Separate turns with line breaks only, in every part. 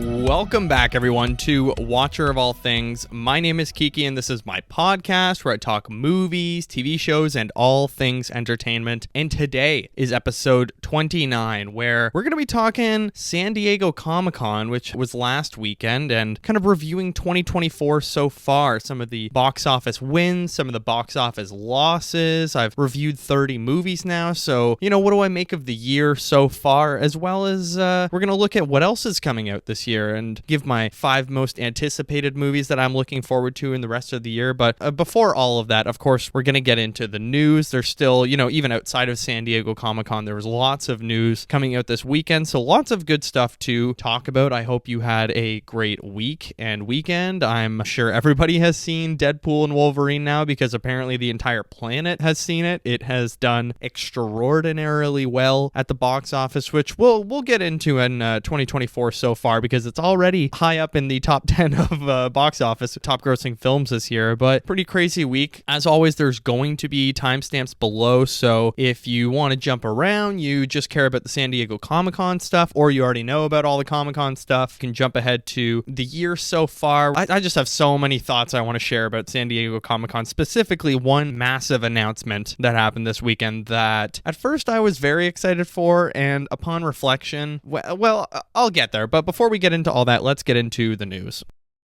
Welcome back, everyone, to Watcher of All Things. My name is Kiki, and this is my podcast where I talk movies, TV shows, and all things entertainment. And today is episode 29, where we're going to be talking San Diego Comic-Con, which was last weekend, and kind of reviewing 2024 so far. Some of the box office wins, some of the box office losses. I've reviewed 30 movies now, so, what do I make of the year so far, as well as we're going to look at what else is coming out this year and give my 5 most anticipated movies that I'm looking forward to in the rest of the year. But before all of that, of course, we're going to get into the news. There's still, even outside of San Diego Comic-Con, there was lots of news coming out this weekend, so lots of good stuff to talk about. I hope you had a great week and weekend. I'm sure everybody has seen Deadpool and Wolverine now because apparently the entire planet has seen it. It has done extraordinarily well at the box office, which we'll get into in 2024 so far, because it's already high up in the top 10 of box office top grossing films this year. But pretty crazy week. As always, there's going to be timestamps below, so if you want to jump around, you just care about the San Diego Comic-Con stuff, or you already know about all the Comic-Con stuff, you can jump ahead to the year so far. I just have so many thoughts I want to share about San Diego Comic-Con, specifically one massive announcement that happened this weekend that at first I was very excited for, and upon reflection, well, I'll get there. But before we get into all that, let's get into the news.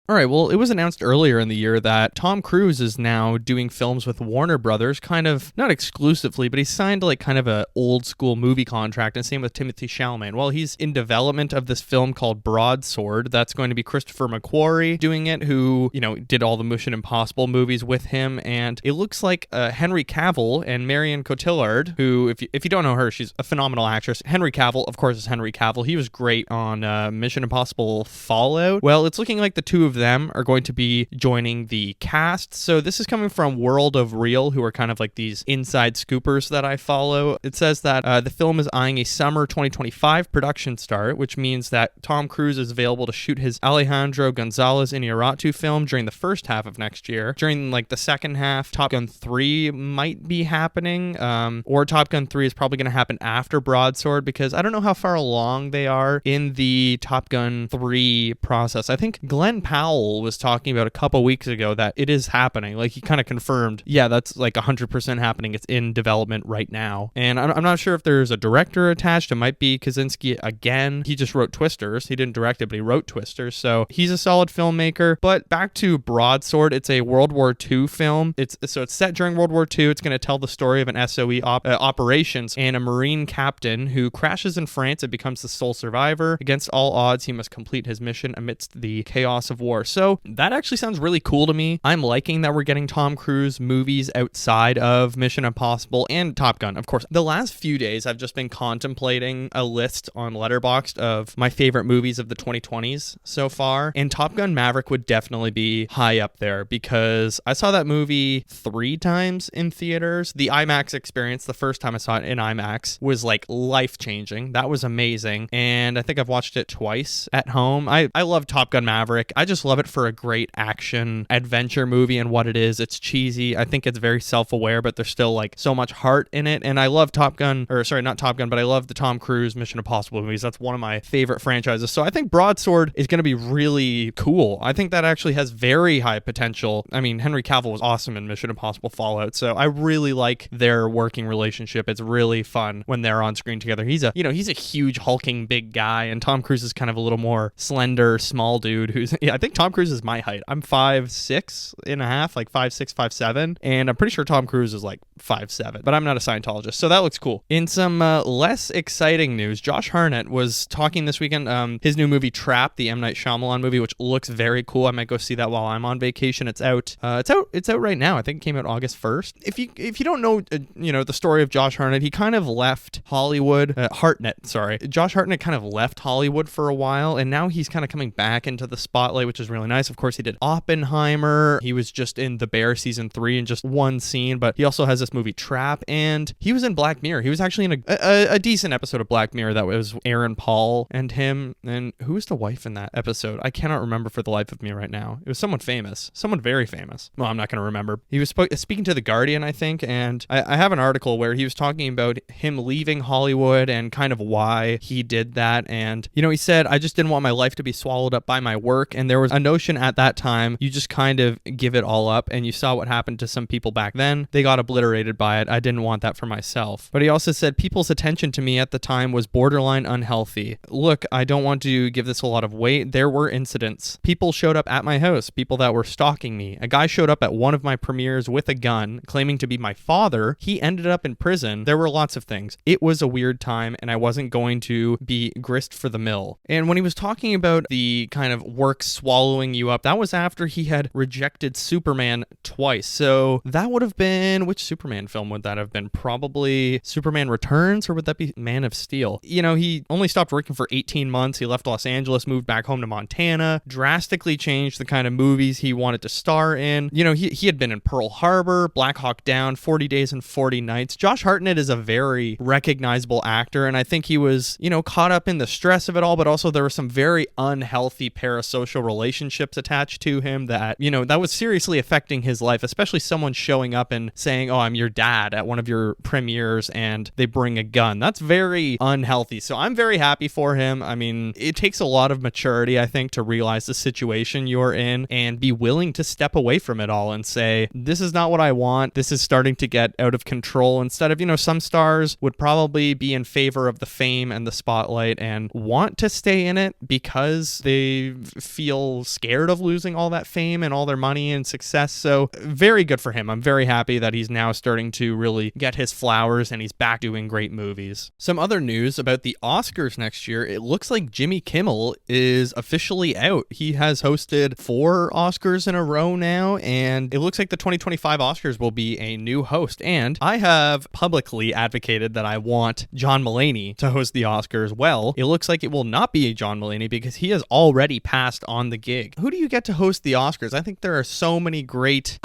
All right, well, it was announced earlier in the year that Tom Cruise is now doing films with Warner Brothers, kind of, not exclusively, but he signed like kind of a old school movie contract, and same with Timothée Chalamet. Well, he's in development of this film called Broadsword. That's going to be Christopher McQuarrie doing it, who, did all the Mission Impossible movies with him, and it looks like Henry Cavill and Marion Cotillard, who, if you don't know her, she's a phenomenal actress. Henry Cavill, of course, is Henry Cavill. He was great on Mission Impossible Fallout. Well, it's looking like the two of them are going to be joining the cast. So this is coming from World of Real, who are kind of like these inside scoopers that I follow. It says that the film is eyeing a summer 2025 production start, which means that Tom Cruise is available to shoot his Alejandro Gonzalez Iñárritu film during the first half of next year. During like the second half, Top Gun 3 might be happening, or Top Gun 3 is probably going to happen after Broadsword, because I don't know how far along they are in the Top Gun 3 process. I think Glenn Powell was talking about a couple weeks ago that it is happening. Like, he kind of confirmed, yeah, that's like 100% happening. It's in development right now. And I'm not sure if there's a director attached. It might be Kaczynski again. He just wrote Twisters. He didn't direct it, but he wrote Twisters. So he's a solid filmmaker. But back to Broadsword, it's a World War II film. It's set during World War II. It's going to tell the story of an SOE operations and a Marine captain who crashes in France and becomes the sole survivor. Against all odds, he must complete his mission amidst the chaos of war. So that actually sounds really cool to me. I'm liking that we're getting Tom Cruise movies outside of Mission Impossible and Top Gun. Of course, the last few days I've just been contemplating a list on Letterboxd of my favorite movies of the 2020s so far, and Top Gun Maverick would definitely be high up there, because I saw that movie 3 times in theaters. The IMAX experience, the first time I saw it in IMAX, was like life-changing. That was amazing, and I think I've watched it twice at home. I love Top Gun Maverick. I just love it for a great action adventure movie and what it is. It's cheesy. I think it's very self-aware, but there's still like so much heart in it. And I love Top Gun, or sorry, not Top Gun, but I love the Tom Cruise Mission Impossible movies. That's one of my favorite franchises. So I think Broadsword is going to be really cool. I think that actually has very high potential. I mean, Henry Cavill was awesome in Mission Impossible Fallout, so I really like their working relationship. It's really fun when they're on screen together. He's a huge hulking big guy, and Tom Cruise is kind of a little more slender, small dude who's, I think Tom Cruise is my height. I'm 5'6" and a half, like 5'6", 5'7", and I'm pretty sure Tom Cruise is like 5'7", but I'm not a Scientologist, so that looks cool. In some less exciting news, Josh Hartnett was talking this weekend, his new movie Trap, the M. Night Shyamalan movie, which looks very cool. I might go see that while I'm on vacation. It's out. It's out right now. I think it came out August 1st. If you don't know, the story of Josh Hartnett, he kind of left Hollywood. Josh Hartnett kind of left Hollywood for a while, and now he's kind of coming back into the spotlight, which which is really nice. Of course, he did Oppenheimer. He was just in The Bear season 3 in just one scene, but he also has this movie Trap, and he was in Black Mirror. He was actually in a decent episode of Black Mirror that was Aaron Paul and him. And who was the wife in that episode? I cannot remember for the life of me right now. It was someone famous, someone very famous. Well, I'm not going to remember. He was speaking to The Guardian, I think, and I have an article where he was talking about him leaving Hollywood and kind of why he did that. And, he said, I just didn't want my life to be swallowed up by my work. And there was a notion at that time, you just kind of give it all up. And you saw what happened to some people back then. They got obliterated by it. I didn't want that for myself. But he also said people's attention to me at the time was borderline unhealthy. Look, I don't want to give this a lot of weight. There were incidents. People showed up at my house, people that were stalking me. A guy showed up at one of my premieres with a gun, claiming to be my father. He ended up in prison. There were lots of things. It was a weird time, and I wasn't going to be grist for the mill. And when he was talking about the kind of work swallowing you up, that was after he had rejected Superman twice. So that would have been, which Superman film would that have been? Probably Superman Returns, or would that be Man of Steel? He only stopped working for 18 months. He left Los Angeles, moved back home to Montana, drastically changed the kind of movies he wanted to star in. He had been in Pearl Harbor, Black Hawk Down, 40 Days and 40 Nights. Josh Hartnett is a very recognizable actor, and I think he was, caught up in the stress of it all, but also there were some very unhealthy parasocial relationships attached to him that, that was seriously affecting his life, especially someone showing up and saying, oh, I'm your dad at one of your premieres, and they bring a gun. That's very unhealthy. So I'm very happy for him. I mean, it takes a lot of maturity, I think, to realize the situation you're in and be willing to step away from it all and say, this is not what I want. This is starting to get out of control. Instead of, some stars would probably be in favor of the fame and the spotlight and want to stay in it because they feel scared of losing all that fame and all their money and success. So very good for him. I'm very happy that he's now starting to really get his flowers and he's back doing great movies. Some other news about the Oscars next year. It looks like Jimmy Kimmel is officially out. He has hosted 4 Oscars in a row now, and it looks like the 2025 Oscars will be a new host. And I have publicly advocated that I want John Mulaney to host the Oscars. Well, it looks like it will not be John Mulaney because he has already passed on the gig. Who do you get to host the Oscars? I think there are so many great,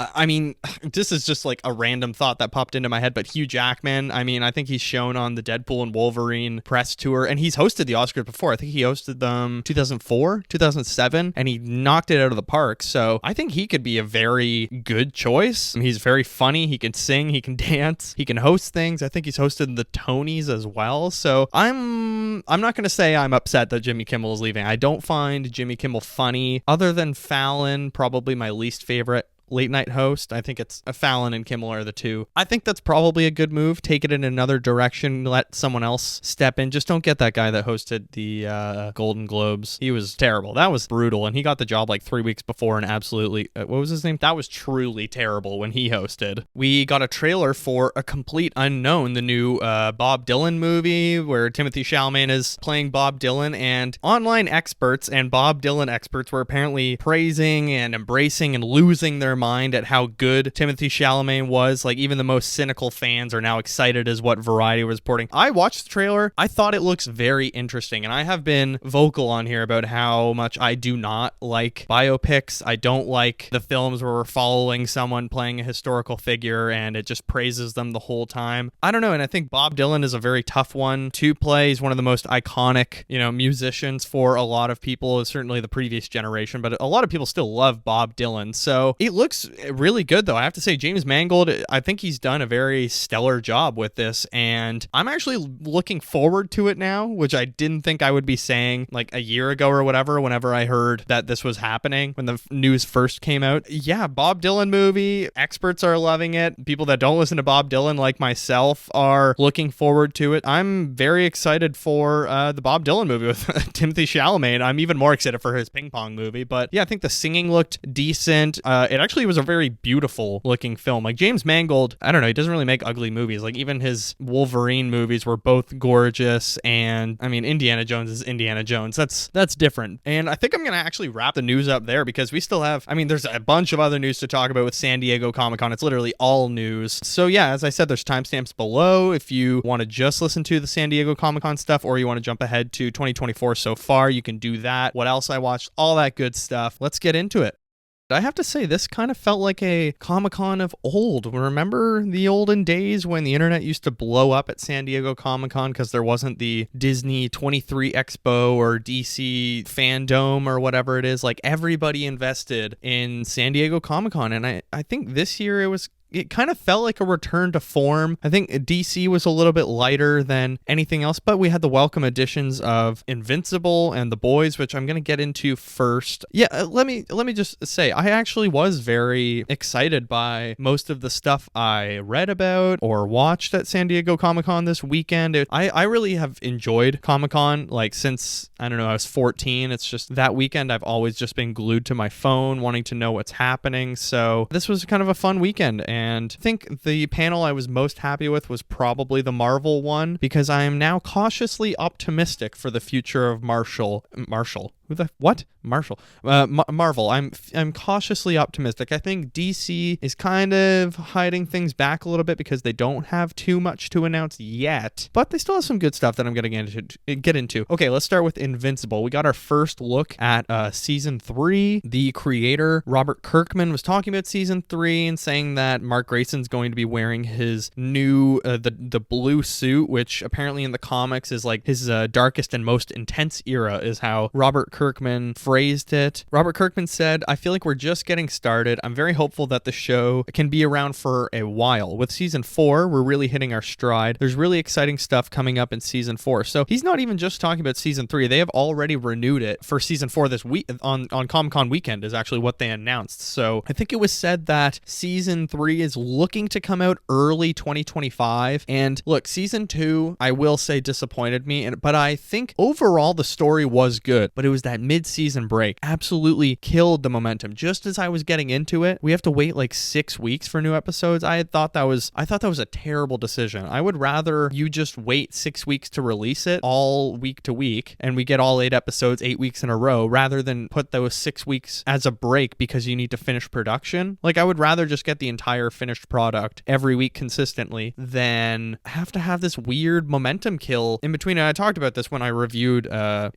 this is just like a random thought that popped into my head, but Hugh Jackman, I think he's shown on the Deadpool and Wolverine press tour, and he's hosted the Oscars before. I think he hosted them 2004, 2007, and he knocked it out of the park. So I think he could be a very good choice. He's very funny. He can sing, he can dance, he can host things. I think he's hosted the Tonys as well. So I'm not going to say I'm upset that Jimmy Kimmel is leaving. I don't find Jimmy Kimmel funny. Other than Fallon, probably my least favorite late night host. I think it's Fallon and Kimmel are the two. I think that's probably a good move. Take it in another direction. Let someone else step in. Just don't get that guy that hosted the Golden Globes. He was terrible. That was brutal. And he got the job like 3 weeks before and absolutely, what was his name? That was truly terrible when he hosted. We got a trailer for A Complete Unknown, the new Bob Dylan movie where Timothée Chalamet is playing Bob Dylan, and online experts and Bob Dylan experts were apparently praising and embracing and losing their mind at how good Timothée Chalamet was. Like, even the most cynical fans are now excited as what Variety was reporting. I watched the trailer. I thought it looks very interesting, and I have been vocal on here about how much I do not like biopics. I don't like the films where we're following someone playing a historical figure and it just praises them the whole time. I don't know, and I think Bob Dylan is a very tough one to play. He's one of the most iconic, musicians for a lot of people, certainly the previous generation, but a lot of people still love Bob Dylan. So it looks really good, though. I have to say, James Mangold, I think he's done a very stellar job with this, and I'm actually looking forward to it now, which I didn't think I would be saying like a year ago or whatever, whenever I heard that this was happening, when the news first came out. Yeah, Bob Dylan movie, experts are loving it. People that don't listen to Bob Dylan, like myself, are looking forward to it. I'm very excited for the Bob Dylan movie with Timothée Chalamet, and I'm even more excited for his ping pong movie. But yeah, I think the singing looked decent. It actually actually was a very beautiful looking film. Like James Mangold, I don't know, he doesn't really make ugly movies. Like even his Wolverine movies were both gorgeous, and I mean Indiana Jones is Indiana Jones. That's different. And I think I'm gonna actually wrap the news up there because we still have, I mean, there's a bunch of other news to talk about with San Diego Comic-Con. It's literally all news. So yeah, as I said, there's timestamps below if you want to just listen to the San Diego Comic-Con stuff, or you want to jump ahead to 2024 so far, you can do that. What else I watched, all that good stuff. Let's get into it. I have to say, this kind of felt like a Comic-Con of old. Remember the olden days when the internet used to blow up at San Diego Comic-Con because there wasn't the Disney 23 Expo or DC Fandom or whatever it is? Like, everybody invested in San Diego Comic-Con, and I think this year it kind of felt like a return to form. I think DC was a little bit lighter than anything else, but we had the welcome additions of Invincible and The Boys, which I'm going to get into first. Yeah, let me just say, I actually was very excited by most of the stuff I read about or watched at San Diego Comic-Con this weekend. I really have enjoyed Comic-Con, like since, I don't know, I was 14. It's just that weekend I've always just been glued to my phone, wanting to know what's happening. So this was kind of a fun weekend, and I think the panel I was most happy with was probably the Marvel one, because I am now cautiously optimistic for the future of Marshall. Who the what? Marshall. Marvel. I'm cautiously optimistic. I think DC is kind of hiding things back a little bit because they don't have too much to announce yet, but they still have some good stuff that I'm going to get into. Okay, let's start with Invincible. We got our first look at season 3. The creator, Robert Kirkman, was talking about season 3 and saying that Mark Grayson's going to be wearing his new the blue suit, which apparently in the comics is like his darkest and most intense era, is how Robert Kirkman phrased it. Robert Kirkman said, "I feel like we're just getting started. I'm very hopeful that the show can be around for a while. With season 4, we're really hitting our stride. There's really exciting stuff coming up in season 4. So he's not even just talking about season 3. They have already renewed it for season 4 this week on Comic-Con weekend is actually what they announced. So I think it was said that season 3 is looking to come out early 2025. And look, season 2, I will say, disappointed me, but I think overall the story was good, but it was that mid-season break absolutely killed the momentum. Just as I was getting into it, we have to wait like 6 weeks for new episodes. I thought that was a terrible decision. I would rather you just wait 6 weeks to release it all week to week, and we get all 8 episodes 8 weeks in a row, rather than put those 6 weeks as a break because you need to finish production. Like, I would rather just get the entire finished product every week consistently than have to have this weird momentum kill in between. And I talked about this when I reviewed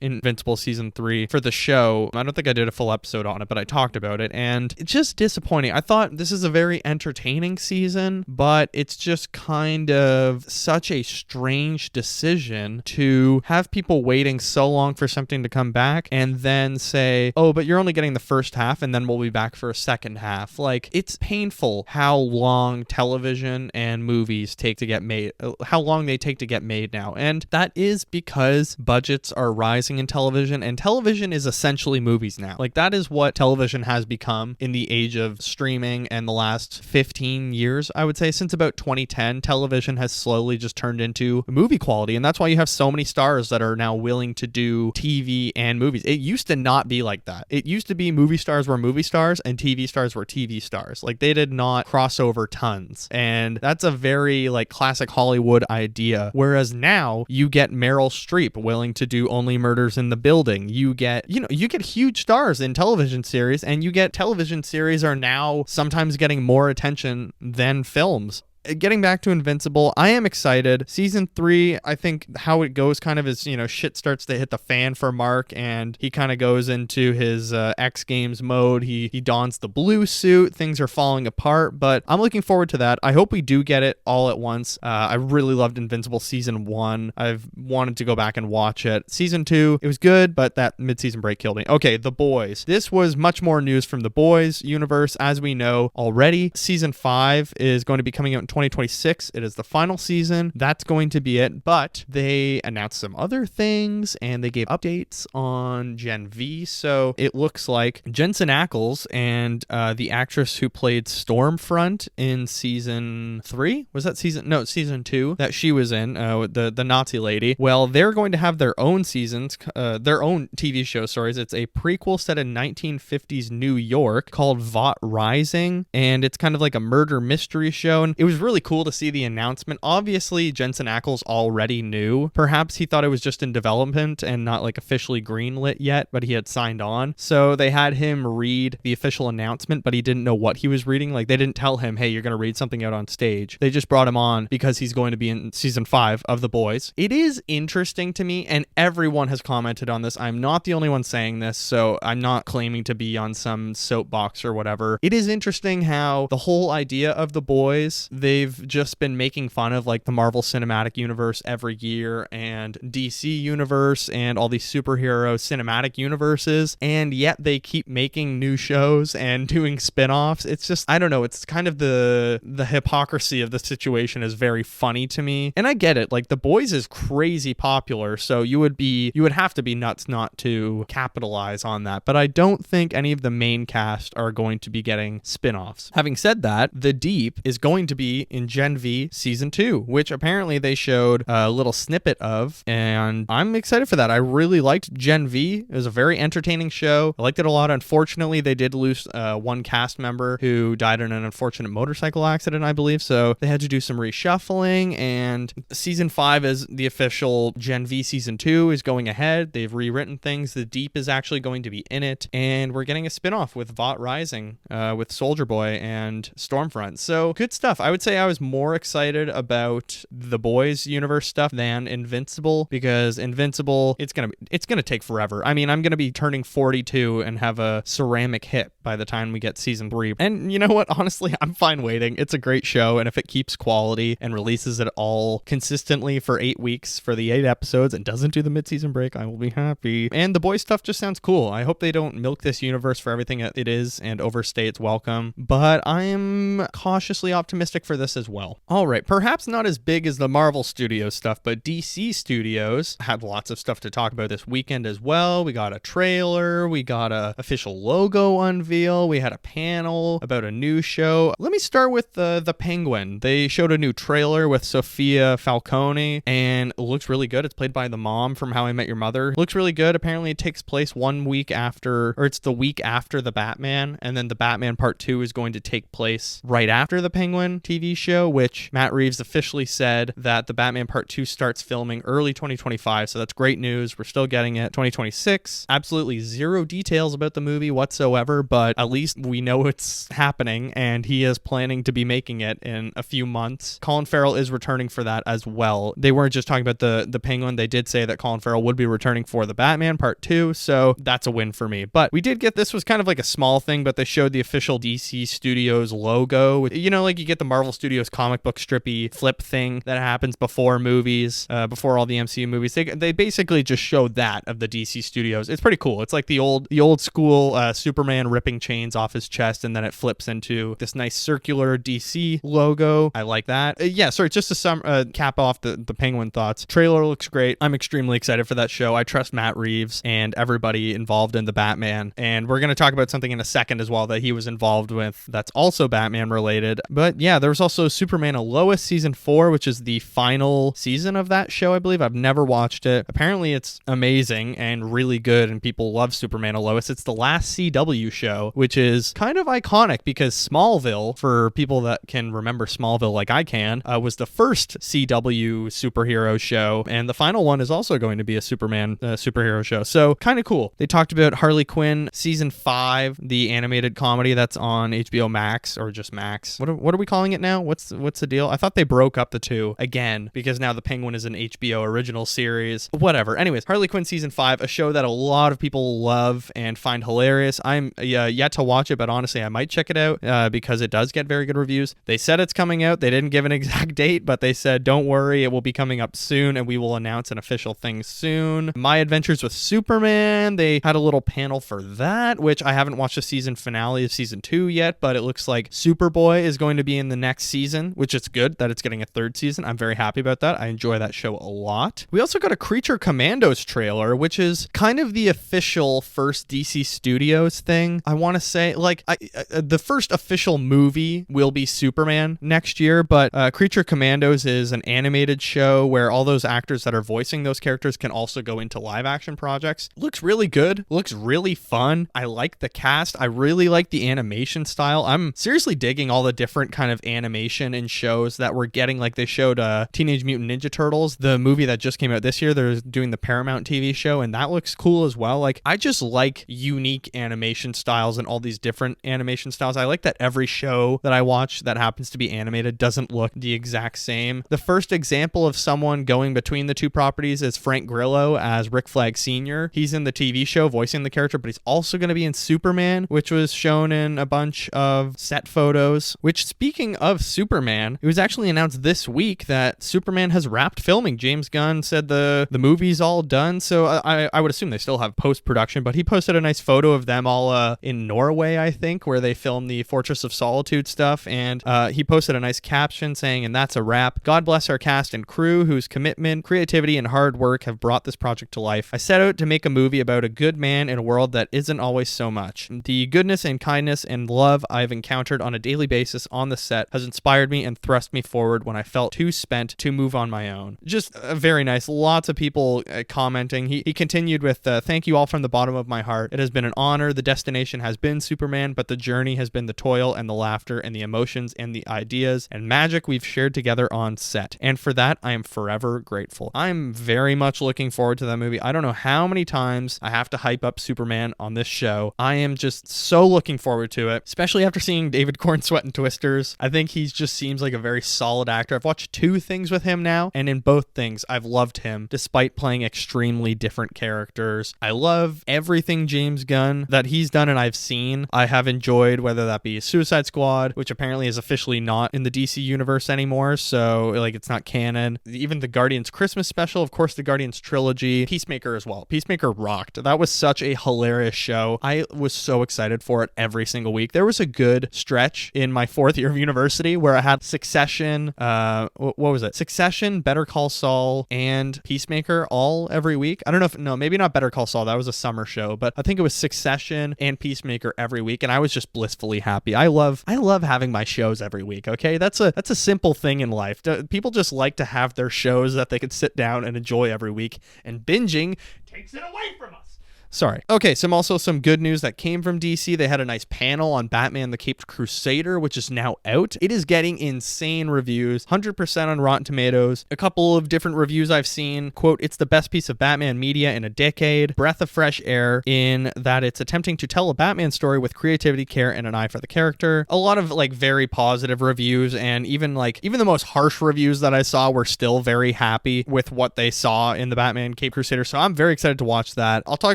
Invincible season 3 for the show. I don't think I did a full episode on it, but I talked about it, and it's just disappointing. I thought this is a very entertaining season, but it's just kind of such a strange decision to have people waiting so long for something to come back and then say, oh, but you're only getting the first half and then we'll be back for a second half. Like, it's painful how long television and movies take to get made, how long they take to get made now. And that is because budgets are rising in television, and television is essentially movies now. Like, that is what television has become in the age of streaming, and the last 15 years, I would say, since about 2010, television has slowly just turned into movie quality. And that's why you have so many stars that are now willing to do TV and movies. It used to not be like that. It used to be movie stars were movie stars and TV stars were TV stars. Like, they did not cross over tons. And that's a very like classic Hollywood idea. Whereas now you get Meryl Streep willing to do Only Murders in the Building. You get huge stars in television series, and you get television series are now sometimes getting more attention than films. Getting back to Invincible, I am excited. Season 3, I think how it goes kind of is, shit starts to hit the fan for Mark, and he kind of goes into his X Games mode. He dons the blue suit. Things are falling apart, but I'm looking forward to that. I hope we do get it all at once. I really loved Invincible season 1. I've wanted to go back and watch it. Season 2, it was good, but that mid-season break killed me. Okay, The Boys. This was much more news from The Boys universe, as we know already. Season 5 is going to be coming out in in 2026. It is the final season. That's going to be it. But they announced some other things and they gave updates on Gen V. So it looks like Jensen Ackles and the actress who played Stormfront in season 3, was that season 2 that she was in, the Nazi lady. Well, they're going to have their own seasons, their own TV show, sorry. It's a prequel set in 1950s New York called Vought Rising, and it's kind of like a murder mystery show, and it was really cool to see the announcement. Obviously, Jensen Ackles already knew. Perhaps he thought it was just in development and not like officially greenlit yet, but he had signed on. So they had him read the official announcement, but he didn't know what he was reading. Like, they didn't tell him, hey, you're going to read something out on stage. They just brought him on because he's going to be in season 5 of The Boys. It is interesting to me, and everyone has commented on this. I'm not the only one saying this, so I'm not claiming to be on some soapbox or whatever. It is interesting how the whole idea of The Boys, they've just been making fun of like the Marvel Cinematic Universe every year and DC Universe and all these superhero cinematic universes, and yet they keep making new shows and doing spin-offs. It's just, I don't know, it's kind of the hypocrisy of the situation is very funny to me. And I get it, like The Boys is crazy popular, so you would have to be nuts not to capitalize on that. But I don't think any of the main cast are going to be getting spin-offs. Having said that, The Deep is going to be in Gen V season 2, which apparently they showed a little snippet of, and I'm excited for that. I really liked Gen V. It was a very entertaining show. I liked it a lot. Unfortunately, they did lose one cast member who died in an unfortunate motorcycle accident, I believe, so they had to do some reshuffling, and season 5 is the official Gen V season 2 is going ahead. They've rewritten things. The Deep is actually going to be in it, and we're getting a spin-off with Vought Rising with Soldier Boy and Stormfront. So good stuff. I would say I was more excited about the Boys universe stuff than Invincible, because Invincible, it's gonna take forever. I mean, I'm gonna be turning 42 and have a ceramic hip by the time we get season 3. And you know what? Honestly, I'm fine waiting. It's a great show, and if it keeps quality and releases it all consistently for 8 weeks for the 8 episodes and doesn't do the mid-season break, I will be happy. And the Boys stuff just sounds cool. I hope they don't milk this universe for everything it is and overstay its welcome, but I'm cautiously optimistic for this as well. All right, perhaps not as big as the Marvel Studios stuff, but DC Studios had lots of stuff to talk about this weekend as well. We got a trailer, we got a official logo unveil, we had a panel about a new show. Let me start with the Penguin. They showed a new trailer with Sophia Falcone, and it looks really good. It's played by the mom from How I Met Your Mother. Looks really good. Apparently it takes place 1 week after, or it's the week after the Batman, and then the Batman Part 2 is going to take place right after the Penguin TV show, which Matt Reeves officially said that the Batman Part 2 starts filming early 2025, so that's great news. We're still getting it 2026. Absolutely zero details about the movie whatsoever, but at least we know it's happening, and he is planning to be making it in a few months. Colin Farrell is returning for that as well. They weren't just talking about the Penguin. They did say that Colin Farrell would be returning for the Batman Part 2, so that's a win for me. But we did get, this was kind of like a small thing, but they showed the official DC Studios logo. You know, like you get the Marvel Studios comic book strippy flip thing that happens before movies, before all the MCU movies. They basically just showed that of the DC Studios. It's pretty cool. It's like the old school Superman ripping chains off his chest, and then it flips into this nice circular DC logo. I like that. Yeah, sorry, just to cap off the Penguin thoughts. Trailer looks great. I'm extremely excited for that show. I trust Matt Reeves and everybody involved in the Batman, and we're going to talk about something in a second as well that he was involved with that's also Batman related. But yeah, there was also Superman and Lois season 4, which is the final season of that show, I believe. I've never watched it. Apparently it's amazing and really good, and people love Superman and Lois. It's the last CW show, which is kind of iconic because Smallville, for people that can remember Smallville like I can, was the first CW superhero show, and the final one is also going to be a Superman superhero show. So kind of cool. They talked about Harley Quinn season 5, the animated comedy that's on HBO Max, or just Max. What are we calling it now? What's the deal? I thought they broke up the two again because now the Penguin is an HBO original series. Whatever. Anyways, Harley Quinn season 5, a show that a lot of people love and find hilarious. I'm yet to watch it, but honestly, I might check it out because it does get very good reviews. They said it's coming out. They didn't give an exact date, but they said, don't worry, it will be coming up soon, and we will announce an official thing soon. My Adventures with Superman, they had a little panel for that, which I haven't watched the season finale of season 2 yet, but it looks like Superboy is going to be in the next next season, which is good that it's getting a third season. I'm very happy about that. I enjoy that show a lot. We also got a Creature Commandos trailer, which is kind of the official first DC Studios thing. I want to say, like, the first official movie will be Superman next year, but Creature Commandos is an animated show where all those actors that are voicing those characters can also go into live action projects. Looks really good. Looks really fun. I like the cast. I really like the animation style. I'm seriously digging all the different kind of animation and shows that we're getting. Like they showed Teenage Mutant Ninja Turtles, the movie that just came out this year. They're doing the Paramount TV show, and that looks cool as well. Like, I just like unique animation styles and all these different animation styles. I like that every show that I watch that happens to be animated doesn't look the exact same. The first example of someone going between the two properties is Frank Grillo as Rick Flag Sr. He's in the TV show voicing the character, but he's also going to be in Superman, which was shown in a bunch of set photos. Which, speaking of Superman, it was actually announced this week that Superman has wrapped filming. James Gunn said the movie's all done, so I would assume they still have post-production, but he posted a nice photo of them all in Norway, I think, where they filmed the Fortress of Solitude stuff, and he posted a nice caption saying, "And that's a wrap. God bless our cast and crew whose commitment, creativity, and hard work have brought this project to life. I set out to make a movie about a good man in a world that isn't always so much. The goodness and kindness and love I've encountered on a daily basis on the set has inspired me and thrust me forward when I felt too spent to move on my own." Just very nice. Lots of people commenting. He continued with, "Thank you all from the bottom of my heart. It has been an honor. The destination has been Superman, but the journey has been the toil and the laughter and the emotions and the ideas and magic we've shared together on set. And for that, I am forever grateful." I'm very much looking forward to that movie. I don't know how many times I have to hype up Superman on this show. I am just so looking forward to it, especially after seeing David Corn Sweat and Twisters. I think he just seems like a very solid actor. I've watched 2 things with him now, and in both things, I've loved him despite playing extremely different characters. I love everything James Gunn that he's done and I've seen. I have enjoyed, whether that be Suicide Squad, which apparently is officially not in the DC universe anymore, so like it's not canon. Even the Guardians Christmas special, of course, the Guardians trilogy, Peacemaker as well. Peacemaker rocked. That was such a hilarious show. I was so excited for it every single week. There was a good stretch in my 4th year of university where I had Succession, what was it? Succession, Better Call Saul, and Peacemaker all every week. I don't know if, no, maybe not Better Call Saul. That was a summer show, but I think it was Succession and Peacemaker every week, and I was just blissfully happy. I love having my shows every week, okay? That's a simple thing in life. People just like to have their shows that they could sit down and enjoy every week, and binging takes it away from us. Sorry. Okay, some good news that came from DC. They had a nice panel on Batman the Caped Crusader, which is now out. It is getting insane reviews, 100% on Rotten Tomatoes. A couple of different reviews I've seen. Quote, "It's the best piece of Batman media in a decade. Breath of fresh air in that it's attempting to tell a Batman story with creativity, care, and an eye for the character." A lot of like very positive reviews, and even the most harsh reviews that I saw were still very happy with what they saw in the Batman Caped Crusader. So I'm very excited to watch that. I'll talk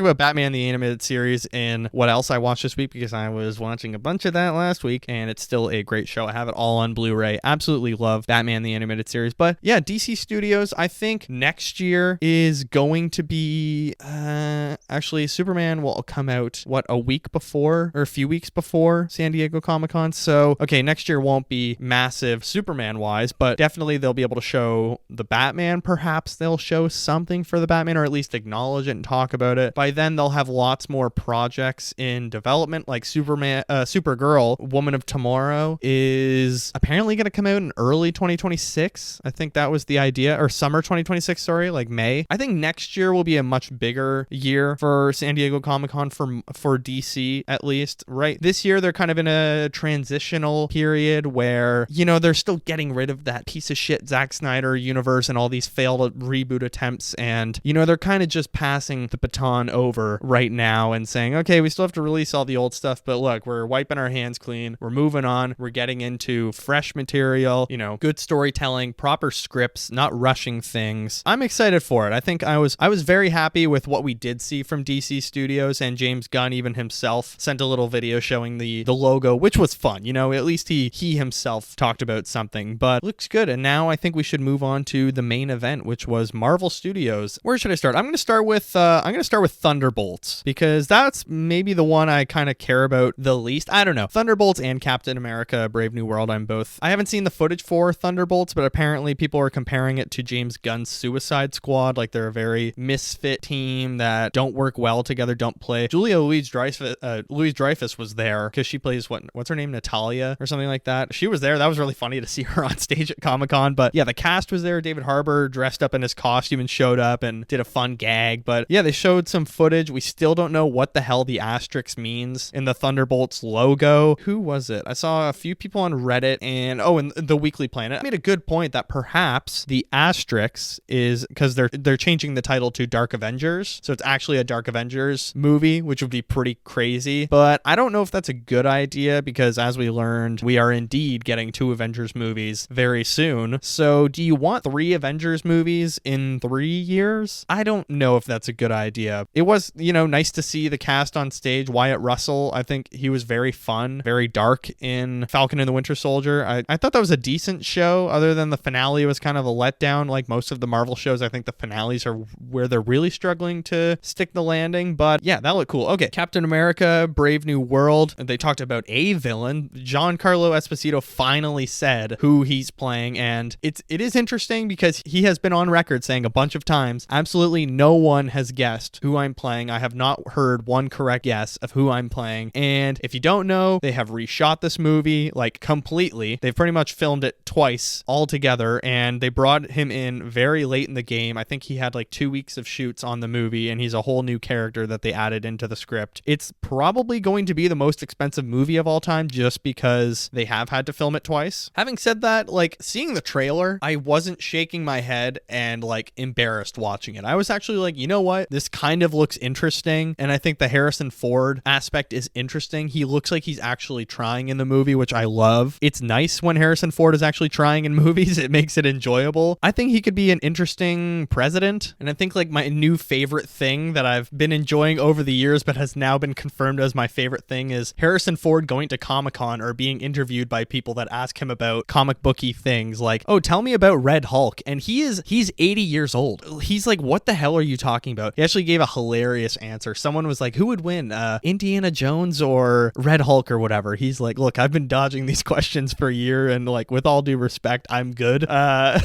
about Batman the Animated Series and what else I watched this week, because I was watching a bunch of that last week, and it's still a great show. I have it all on Blu-ray. Absolutely love Batman the Animated Series. But yeah, DC Studios, I think next year is going to be actually Superman will come out a week before or a few weeks before San Diego Comic-Con. So okay, next year won't be massive Superman wise, but definitely they'll be able to show the Batman. Perhaps they'll show something for the Batman, or at least acknowledge it and talk about it. By then they'll have lots more projects in development, like Supergirl, Woman of Tomorrow is apparently going to come out in early 2026. I think that was the idea, or summer 2026, sorry, like May. I think next year will be a much bigger year for San Diego Comic-Con for DC, at least, right? This year they're kind of in a transitional period where, they're still getting rid of that piece of shit Zack Snyder universe and all these failed reboot attempts, and they're kind of just passing the baton over right now and saying, okay, we still have to release all the old stuff, but look, we're wiping our hands clean, we're moving on, we're getting into fresh material, good storytelling, proper scripts, not rushing things. I'm excited for it. I think I was very happy with what we did see from DC Studios, and James Gunn even himself sent a little video showing the logo, which was fun. At least he himself talked about something, but looks good. And now I think we should move on to the main event, which was Marvel Studios. Where should I start? I'm going to start with Thunderbolt. Thunderbolts, because that's maybe the one I kind of care about the least. I don't know. Thunderbolts and Captain America Brave New World, I haven't seen the footage for Thunderbolts, but apparently people are comparing it to James Gunn's Suicide Squad, like they're a very misfit team that don't work well together, don't play. Julia Louis-Dreyfus was there because she plays what's her name, Natalia or something like that. She was there. That was really funny to see her on stage at Comic-Con. But yeah, the cast was there. David Harbour dressed up in his costume and showed up and did a fun gag. But yeah, they showed some footage. We still don't know what the hell the asterisk means in the Thunderbolts logo. Who was it? I saw a few people on Reddit and the Weekly Planet made a good point that perhaps the asterisk is because they're changing the title to Dark Avengers. So it's actually a Dark Avengers movie, which would be pretty crazy. But I don't know if that's a good idea because, as we learned, we are indeed getting 2 Avengers movies very soon. So do you want 3 Avengers movies in 3 years? I don't know if that's a good idea. It was, nice to see the cast on stage. Wyatt Russell, I think he was very fun, very dark in Falcon and the Winter Soldier. I thought that was a decent show, other than the finale was kind of a letdown. Like most of the Marvel shows, I think the finales are where they're really struggling to stick the landing. But yeah, that looked cool. Okay, Captain America Brave New World. They talked about a villain. Giancarlo Esposito finally said who he's playing, and it is interesting because he has been on record saying a bunch of times, absolutely no one has guessed who I'm playing. I have not heard one correct guess of who I'm playing. And if you don't know, they have reshot this movie like completely. They've pretty much filmed it twice all together, and they brought him in very late in the game. I think he had like 2 weeks of shoots on the movie, and he's a whole new character that they added into the script. It's probably going to be the most expensive movie of all time just because they have had to film it twice. Having said that, like seeing the trailer, I wasn't shaking my head and like embarrassed watching it. I was actually like, you know what? This kind of looks interesting. And I think the Harrison Ford aspect is interesting. He looks like he's actually trying in the movie, which I love. It's nice when Harrison Ford is actually trying in movies. It makes it enjoyable. I think he could be an interesting president. And I think like my new favorite thing that I've been enjoying over the years, but has now been confirmed as my favorite thing, is Harrison Ford going to Comic-Con or being interviewed by people that ask him about comic booky things like, oh, tell me about Red Hulk. And he's 80 years old. He's like, what the hell are you talking about? He actually gave a hilarious answer. Someone was like, who would win, Indiana Jones or Red Hulk or whatever? He's like, look, I've been dodging these questions for a year, and like, with all due respect, I'm good. I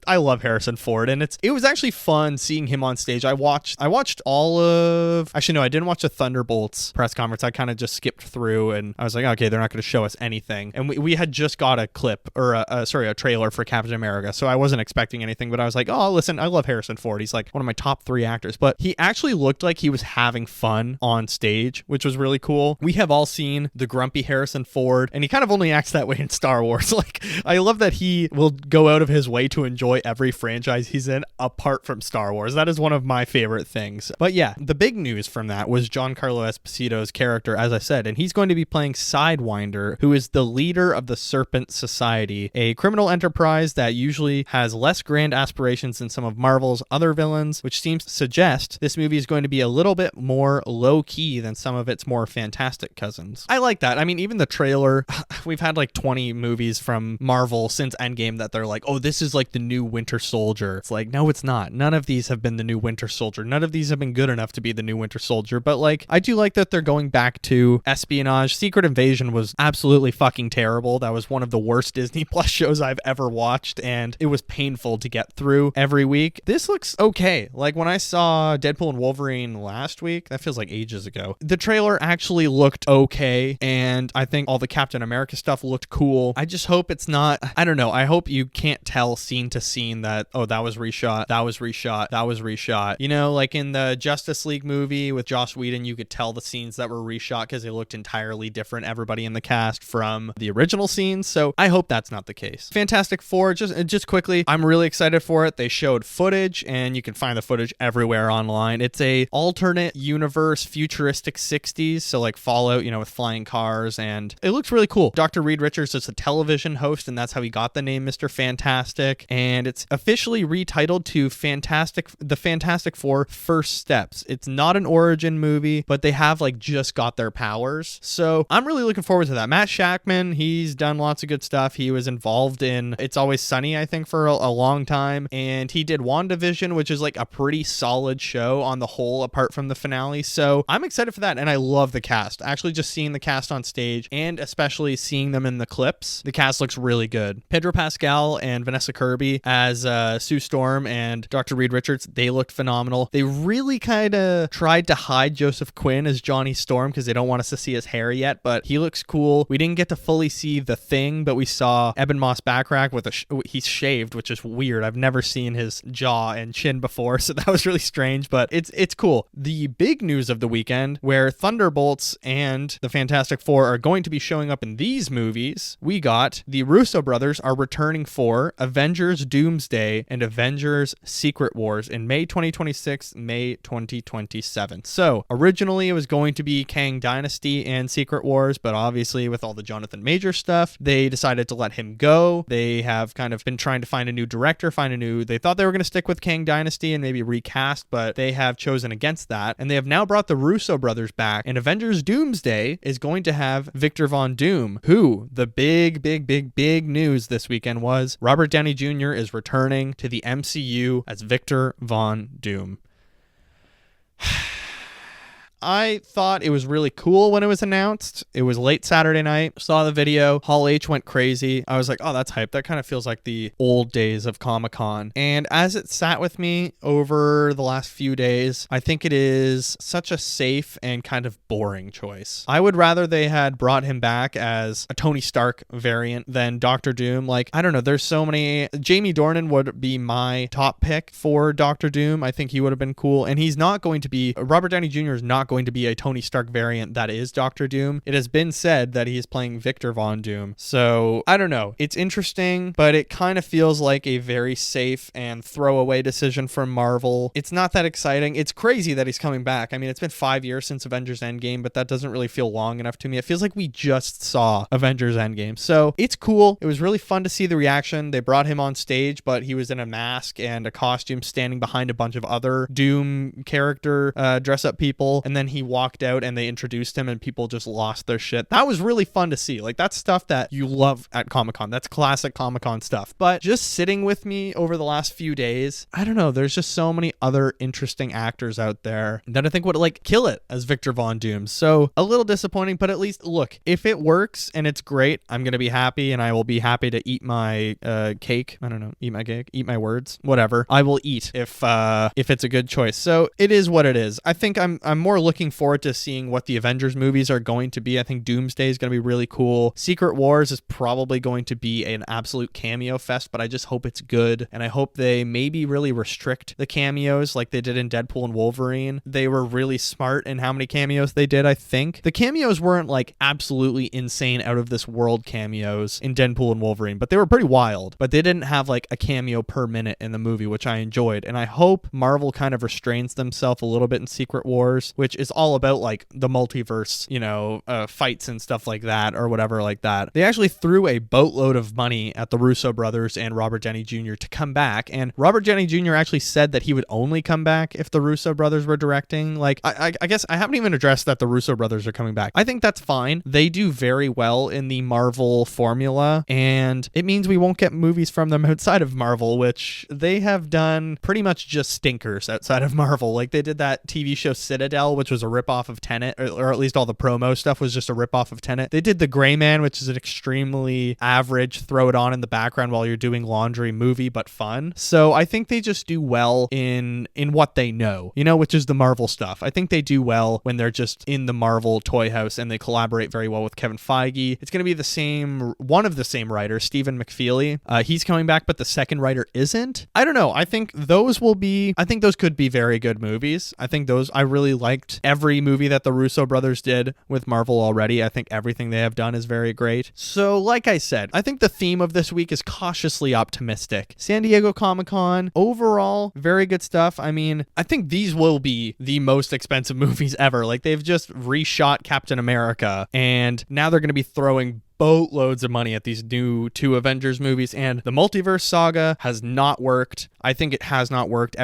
love Harrison Ford, and it was actually fun seeing him on stage. I watched actually no, I didn't watch the Thunderbolts press conference. I kind of just skipped through, and I was like, okay, they're not going to show us anything. And we had just got a clip or a trailer for Captain America, so I wasn't expecting anything, but I was like, oh, listen, I love Harrison Ford. He's like one of my top 3 actors, but he actually looked like he was having fun on stage, which was really cool. We have all seen the grumpy Harrison Ford, and he kind of only acts that way in Star Wars. Like, I love that he will go out of his way to enjoy every franchise he's in apart from Star Wars. That is one of my favorite things. But yeah, the big news from that was Giancarlo Esposito's character, as I said, and he's going to be playing Sidewinder, who is the leader of the Serpent Society, a criminal enterprise that usually has less grand aspirations than some of Marvel's other villains, which seems to suggest this movie is going to be a little bit more low-key than some of its more fantastic cousins. I like that. I mean, even the trailer, we've had like 20 movies from Marvel since Endgame that they're like, oh, this is like the new Winter Soldier. It's like, no, it's not. None of these have been the new Winter Soldier. None of these have been good enough to be the new Winter Soldier. But like, I do like that they're going back to espionage. Secret Invasion was absolutely fucking terrible. That was one of the worst Disney Plus shows I've ever watched, and it was painful to get through every week. This looks okay. Like when I saw Deadpool and Wolverine last week, that feels like ages ago, the trailer actually looked okay, and I think all the Captain America stuff looked cool. I just hope it's not, I don't know, I hope you can't tell scene to scene that, oh, that was reshot, that was reshot, that was reshot. You know, like in the Justice League movie with Joss Whedon, you could tell the scenes that were reshot because they looked entirely different, everybody in the cast, from the original scenes. So I hope that's not the case. Fantastic Four, just quickly, I'm really excited for it. They showed footage, and you can find the footage everywhere online. It's a alternate universe, futuristic 60s, so like Fallout, you know, with flying cars, and it looks really cool. Dr. Reed Richards is a television host, and that's how he got the name Mr. Fantastic, and it's officially retitled to The Fantastic Four First Steps. It's not an origin movie, but they have like just got their powers, so I'm really looking forward to that. Matt Shackman, he's done lots of good stuff. He was involved in It's Always Sunny, I think, for a long time, and he did WandaVision, which is like a pretty solid show on the whole apart from the finale. So I'm excited for that. And I love the cast. Actually, just seeing the cast on stage and especially seeing them in the clips, the cast looks really good. Pedro Pascal and Vanessa Kirby as Sue Storm and Dr. Reed Richards, they looked phenomenal. They really kind of tried to hide Joseph Quinn as Johnny Storm because they don't want us to see his hair yet, but he looks cool. We didn't get to fully see the Thing, but we saw Eben Moss Backrack with he's shaved, which is weird. I've never seen his jaw and chin before, so that was really strange, but it's cool. The big news of the weekend, where Thunderbolts and the Fantastic Four are going to be showing up in these movies, we got the Russo brothers are returning for Avengers Doomsday and Avengers Secret Wars in May 2026, May 2027. So originally it was going to be Kang Dynasty and Secret Wars, but obviously with all the Jonathan Major stuff, they decided to let him go. They have kind of been trying to find a new director, they thought they were going to stick with Kang Dynasty and maybe recast, but they have chosen against that. And they have now brought the Russo brothers back, and Avengers Doomsday is going to have Victor Von Doom, who the big news this weekend was Robert Downey Jr. is returning to the MCU as Victor Von Doom. I thought it was really cool when it was announced. It was late Saturday night. Saw the video. Hall H went crazy. I was like, oh, that's hype. That kind of feels like the old days of Comic-Con. And as it sat with me over the last few days, I think it is such a safe and kind of boring choice. I would rather they had brought him back as a Tony Stark variant than Doctor Doom. Like, I don't know. There's so many. Jamie Dornan would be my top pick for Doctor Doom. I think he would have been cool. And he's not going to be, Robert Downey Jr. is not going to be a Tony Stark variant that is Doctor Doom. It has been said that he is playing Victor Von Doom. So I don't know. It's interesting, but it kind of feels like a very safe and throwaway decision from Marvel. It's not that exciting. It's crazy that he's coming back. I mean, it's been 5 years since Avengers Endgame, but that doesn't really feel long enough to me. It feels like we just saw Avengers Endgame. So it's cool. It was really fun to see the reaction. They brought him on stage, but he was in a mask and a costume standing behind a bunch of other Doom character dress-up people, and then he walked out and they introduced him and people just lost their shit. That was really fun to see. Like, that's stuff that you love at Comic-Con. That's classic Comic-Con stuff. But just sitting with me over the last few days, I don't know, there's just so many other interesting actors out there that I think would like kill it as Victor Von Doom. So a little disappointing, but at least look, if it works and it's great, I'm going to be happy, and I will be happy to eat my cake. I don't know, eat my cake, eat my words, whatever. I will eat if it's a good choice. So it is what it is. I think I'm more looking forward to seeing what the Avengers movies are going to be. I think Doomsday is going to be really cool. Secret Wars is probably going to be an absolute cameo fest, but I just hope it's good, and I hope they maybe really restrict the cameos like they did in Deadpool and Wolverine. They were really smart in how many cameos they did. I think the cameos weren't like absolutely insane out of this world cameos in Deadpool and Wolverine, but they were pretty wild. But they didn't have like a cameo per minute in the movie, which I enjoyed, and I hope Marvel kind of restrains themselves a little bit in Secret Wars, which is all about like the multiverse, fights and stuff like that, or whatever like that. They actually threw a boatload of money at the Russo brothers and Robert Downey Jr. to come back, and Robert Downey Jr. actually said that he would only come back if the Russo brothers were directing. Like, I guess I haven't even addressed that the Russo brothers are coming back. I think that's fine. They do very well in the Marvel formula, and it means we won't get movies from them outside of Marvel, which they have done pretty much just stinkers outside of Marvel. Like, they did that TV show Citadel, which was a ripoff of Tenet, or at least all the promo stuff was just a ripoff of Tenet. They did The Gray Man, which is an extremely average, throw it on in the background while you're doing laundry movie, but fun. So I think they just do well in what they know, which is the Marvel stuff. I think they do well when they're just in the Marvel toy house, and they collaborate very well with Kevin Feige. It's going to be one of the same writers, Stephen McFeely. He's coming back, but the second writer isn't. I don't know. I think those could be very good movies. I really liked every movie that the Russo brothers did with Marvel already. I think everything they have done is very great. So like I said, I think the theme of this week is cautiously optimistic. San Diego Comic-Con, overall, very good stuff. I mean, I think these will be the most expensive movies ever. Like, they've just reshot Captain America, and now they're going to be throwing boatloads of money at these new 2 Avengers movies, and the multiverse saga has not worked. I think it has not worked.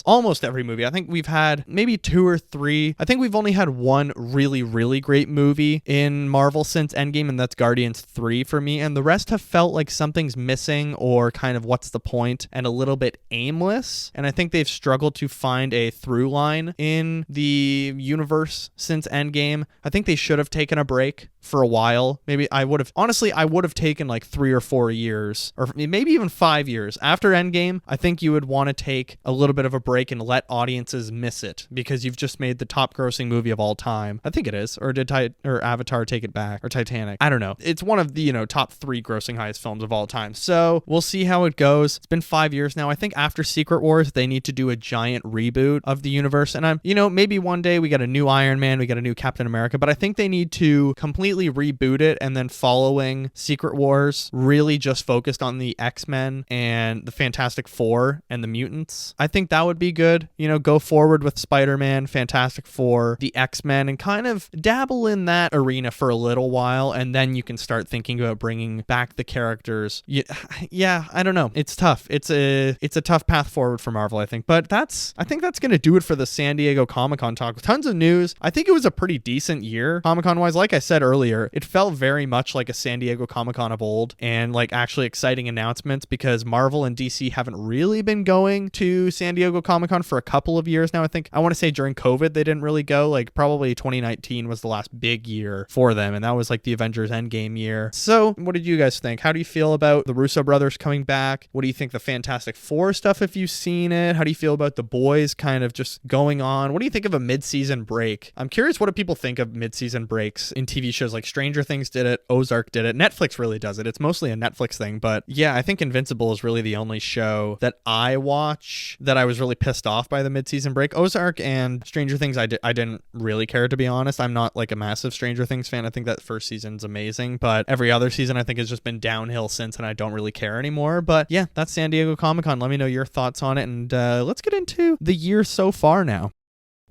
Almost every movie. I think we've had maybe 2 or 3. I think we've only had one really, really great movie in Marvel since Endgame, and that's Guardians 3 for me. And the rest have felt like something's missing or kind of what's the point and a little bit aimless. And I think they've struggled to find a through line in the universe since Endgame. I think they should have taken a break for a while. Maybe I would have taken like 3 or 4 years, or maybe even 5 years after Endgame. I think you would want to take a little bit of a break and let audiences miss it, because you've just made the top grossing movie of all time. I think it is. Or did Avatar take it back? Or Titanic? I don't know. It's one of the, top 3 grossing highest films of all time. So we'll see how it goes. It's been 5 years now. I think after Secret Wars, they need to do a giant reboot of the universe. And maybe one day we get a new Iron Man, we get a new Captain America, but I think they need to completely reboot it, and then following Secret Wars really just focused on the X-Men and the Fantastic Four and the mutants. I think that would be good. Go forward with Spider-Man, Fantastic Four, the X-Men, and kind of dabble in that arena for a little while, and then you can start thinking about bringing back the characters. Yeah, I don't know. It's tough. It's a tough path forward for Marvel, I think. But I think that's going to do it for the San Diego Comic-Con talk. Tons of news. I think it was a pretty decent year Comic-Con wise. Like I said earlier, it felt very much like a San Diego Comic-Con of old, and like actually exciting announcements, because Marvel and DC haven't really been going to San Diego Comic-Con for a couple of years now. I want to say during COVID they didn't really go. Like probably 2019 was the last big year for them, and that was like the Avengers Endgame year. So what did you guys think? How do you feel about the Russo brothers coming back? What do you think the Fantastic Four stuff, if you've seen it? How do you feel about the boys kind of just going on? What do you think of a mid-season break? I'm curious, what do people think of mid-season breaks in TV shows? Like Stranger Things did it, Ozark did it, Netflix really does it. It's mostly a Netflix thing, but yeah, I think Invincible is really the only show that I watch that I was really pissed off by the mid-season break. Ozark and Stranger Things, I didn't really care, to be honest. I'm not like a massive Stranger Things fan. I think that first season's amazing, but every other season I think has just been downhill since, and I don't really care anymore. But yeah, that's San Diego Comic-Con. Let me know your thoughts on it, and let's get into the year so far now.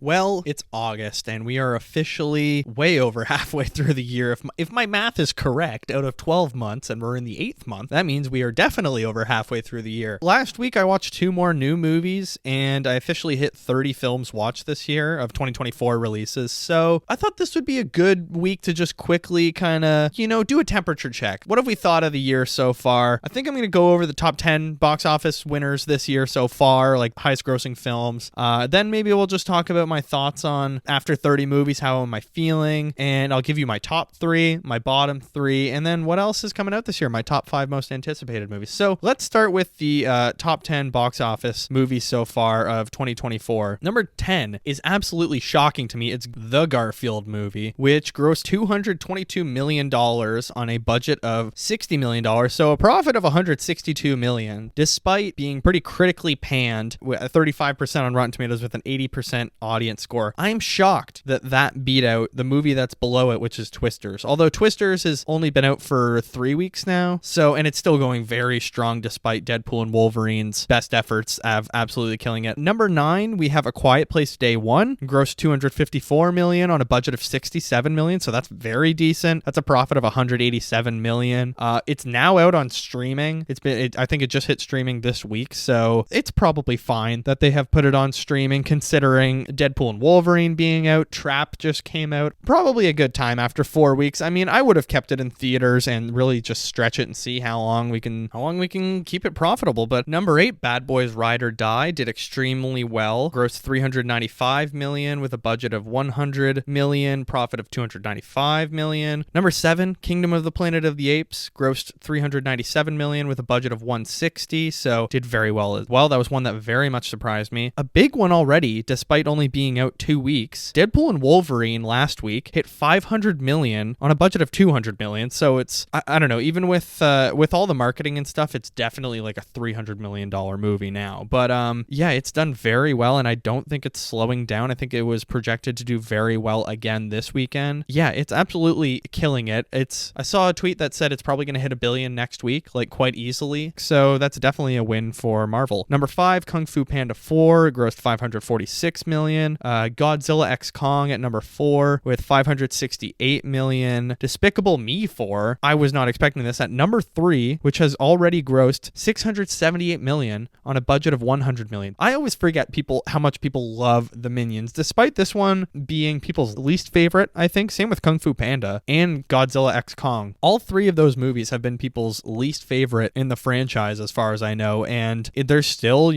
Well, it's August, and we are officially way over halfway through the year. If my math is correct, out of 12 months, and we're in the 8th month, that means we are definitely over halfway through the year. Last week, I watched 2 more new movies, and I officially hit 30 films watched this year of 2024 releases. So I thought this would be a good week to just quickly kind of, do a temperature check. What have we thought of the year so far? I think I'm going to go over the top 10 box office winners this year so far, like highest grossing films. Then maybe we'll just talk about my thoughts on after 30 movies, how am I feeling, and I'll give you my top 3, my bottom 3, and then what else is coming out this year, my top 5 most anticipated movies. So let's start with the top 10 box office movies so far of 2024. Number 10 is absolutely shocking to me. It's the Garfield movie, which grossed $222 million on a budget of $60 million, so a profit of $162 million, despite being pretty critically panned with a 35% on Rotten Tomatoes with an 80% audience score. I'm shocked that beat out the movie that's below it, which is Twisters. Although Twisters has only been out for 3 weeks now, and it's still going very strong despite Deadpool and Wolverine's best efforts of absolutely killing it. Number 9, we have A Quiet Place Day 1, grossed $254 million on a budget of $67 million, so that's very decent. That's a profit of $187 million. It's now out on streaming. I think it just hit streaming this week, so it's probably fine that they have put it on streaming, considering Deadpool and Wolverine being out. Trap just came out. Probably a good time after 4 weeks. I mean, I would have kept it in theaters and really just stretch it and see how long we can keep it profitable. But number 8, Bad Boys Ride or Die, did extremely well. Grossed $395 million with a budget of $100 million, profit of $295 million. Number 7, Kingdom of the Planet of the Apes, grossed $397 million with a budget of $160, so did very well as well. That was one that very much surprised me. A big one already, despite only being out 2 weeks. Deadpool and Wolverine last week hit $500 million on a budget of $200 million, so it's, I don't know, even with all the marketing and stuff, it's definitely like a $300 million movie now. But yeah, it's done very well, and I don't think it's slowing down. I think it was projected to do very well again this weekend. Yeah, it's absolutely killing it. I saw a tweet that said it's probably going to hit $1 billion next week, like quite easily, so that's definitely a win for Marvel. Number 5, Kung Fu Panda 4, grossed $546 million million. Godzilla X Kong at number 4 with 568 million. Despicable Me 4, I was not expecting this, at number 3, which has already grossed 678 million on a budget of 100 million. I always forget how much people love the Minions, despite this one being people's least favorite, I think. Same with Kung Fu Panda and Godzilla X Kong. All three of those movies have been people's least favorite in the franchise, as far as I know, and they're still,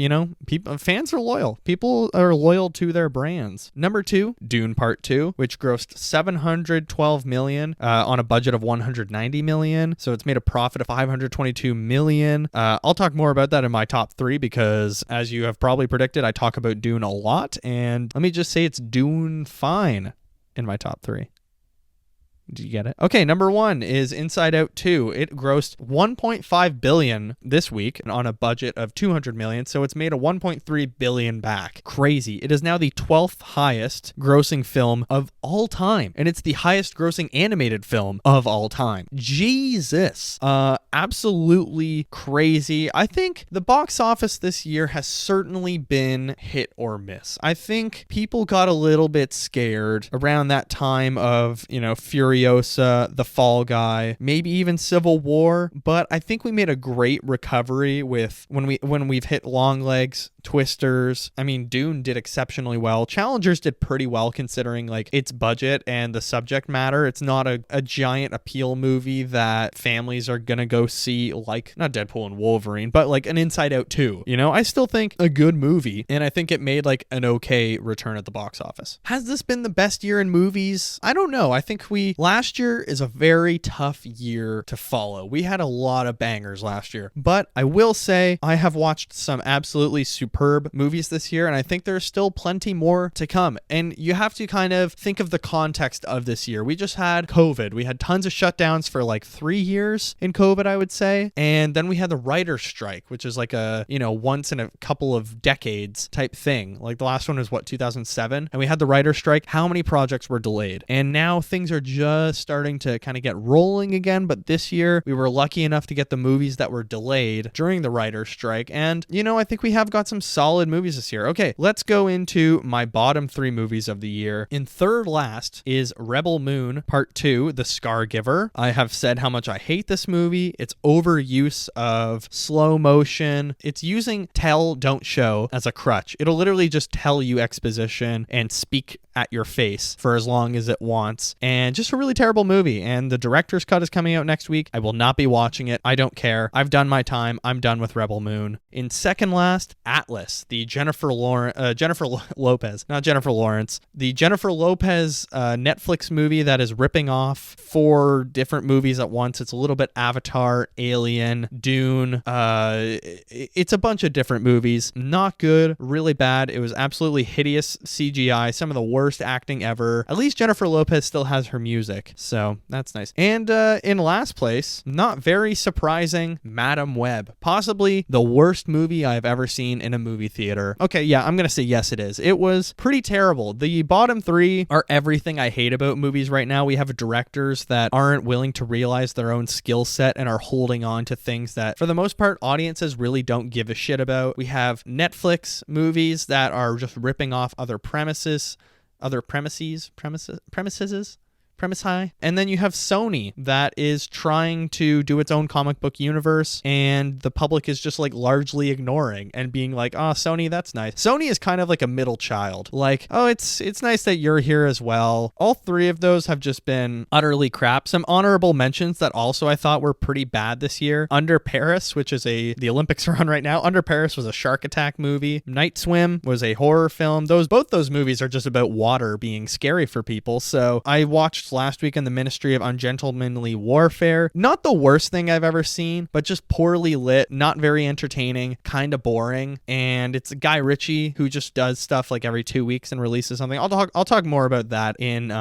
fans are loyal. People are loyal to their brands. Number 2, Dune Part 2, which grossed 712 million on a budget of 190 million, so it's made a profit of 522 million. I'll talk more about that in my top 3 because, as you have probably predicted, I talk about Dune a lot, and let me just say it's Dune fine in my top 3. Did you get it? Okay, number 1 is Inside Out 2. It grossed 1.5 billion this week on a budget of 200 million, so it's made a 1.3 billion back. Crazy. It is now the 12th highest grossing film of all time, and it's the highest grossing animated film of all time. Jesus. Absolutely crazy. I think the box office this year has certainly been hit or miss. I think people got a little bit scared around that time of, Furiosa, The Fall Guy, maybe even Civil War, but I think we made a great recovery with when we've hit Longlegs, Twisters. I mean, Dune did exceptionally well. Challengers did pretty well considering its budget and the subject matter. It's not a giant appeal movie that families are gonna go see, like not Deadpool and Wolverine, but like an Inside Out 2. I still think a good movie, and I think it made an okay return at the box office. Has this been the best year in movies? I don't know. I think last year is a very tough year to follow. We had a lot of bangers last year, but I will say I have watched some absolutely superb movies this year, and I think there's still plenty more to come. And you have to kind of think of the context of this year. We just had COVID. We had tons of shutdowns for 3 years in COVID, I would say. And then we had the writer's strike, which is a, once in a couple of decades type thing. The last one was 2007? And we had the writer's strike. How many projects were delayed? And now things are just starting to kind of get rolling again. But this year we were lucky enough to get the movies that were delayed during the writer's strike. And, I think we have got some solid movies this year. Okay, let's go into my bottom 3 movies of the year. In third last is Rebel Moon Part 2, The Scargiver. I have said how much I hate this movie. It's overuse of slow motion. It's using tell, don't show as a crutch. It'll literally just tell you exposition and speak at your face for as long as it wants. And just a really terrible movie. And the director's cut is coming out next week. I will not be watching it. I don't care. I've done my time. I'm done with Rebel Moon. In second last, Atlas, the Jennifer Lopez, not Jennifer Lawrence, the Jennifer Lopez Netflix movie that is ripping off 4 different movies at once. It's a little bit Avatar, Alien, Dune. It's a bunch of different movies. Not good, really bad. It was absolutely hideous CGI, some of the worst acting ever. At least Jennifer Lopez still has her music, so that's nice. And in last place, not very surprising, Madam Web. Possibly the worst movie I've ever seen in a movie theater. Okay, yeah, I'm gonna say yes, it is. It was pretty terrible. The bottom 3 are everything I hate about movies right now. We have directors that aren't willing to realize their own skill set and are holding on to things that, for the most part, audiences really don't give a shit about. We have Netflix movies that are just ripping off other premises. Premise high. And then you have Sony that is trying to do its own comic book universe, and the public is just largely ignoring and being like, oh, Sony, that's nice. Sony is kind of like a middle child. Oh, it's nice that you're here as well. All 3 of those have just been utterly crap. Some honorable mentions that also I thought were pretty bad this year. Under Paris, which is the Olympics are on right now. Under Paris was a shark attack movie. Night Swim was a horror film. Both those movies are just about water being scary for people. So I watched last week in the Ministry of Ungentlemanly Warfare. Not the worst thing I've ever seen, but just poorly lit, not very entertaining, kind of boring. And it's Guy Ritchie who just does stuff every 2 weeks and releases something. I'll talk more about that in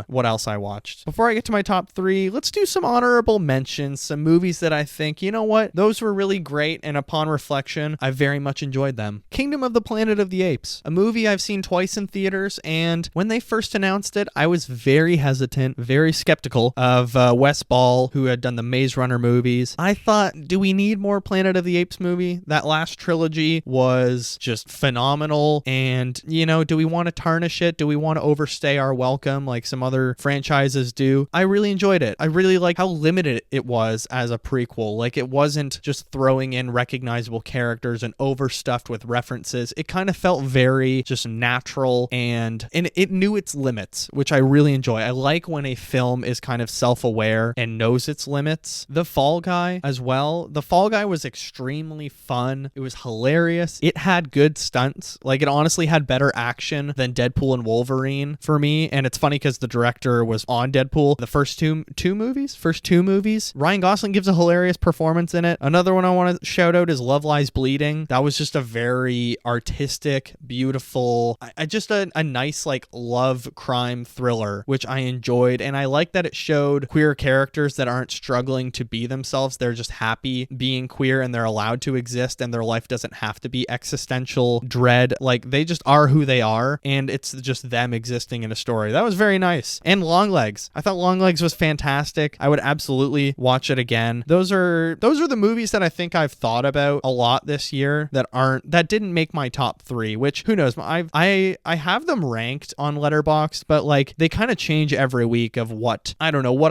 what else I watched. Before I get to my top 3, let's do some honorable mentions, some movies that I think, you know what, those were really great, and upon reflection, I very much enjoyed them. Kingdom of the Planet of the Apes, a movie I've seen twice in theaters, and when they first announced it, I was very hesitant hesitant, very skeptical of Wes Ball, who had done the Maze Runner movies. I thought, do we need more Planet of the Apes movie? That last trilogy was just phenomenal. And, you know, do we want to tarnish it? Do we want to overstay our welcome like some other franchises do? I really enjoyed it. I really like how limited it was as a prequel. Like, it wasn't just throwing in recognizable characters and overstuffed with references. It kind of felt very just natural, and it knew its limits, which I really enjoy. I like when a film is kind of self-aware and knows its limits. The Fall Guy as well. The Fall Guy was extremely fun. It was hilarious. It had good stunts. Like, it honestly had better action than Deadpool and Wolverine for me. And it's funny because the director was on Deadpool the first two movies. Ryan Gosling gives a hilarious performance in it. Another one I want to shout out is Love Lies Bleeding. That was just a very artistic, beautiful, just a nice like love crime thriller, which I enjoyed. And I like that it showed queer characters that aren't struggling to be themselves. They're just happy being queer and they're allowed to exist, and their life doesn't have to be existential dread. Like, they just are who they are, and it's just them existing in a story. That was very nice. And Longlegs. I thought Longlegs was fantastic. I would absolutely watch it again. Those are the movies that I think I've thought about a lot this year that didn't make my top 3, which who knows. I have them ranked on Letterboxd, but like they kind of change every week of what I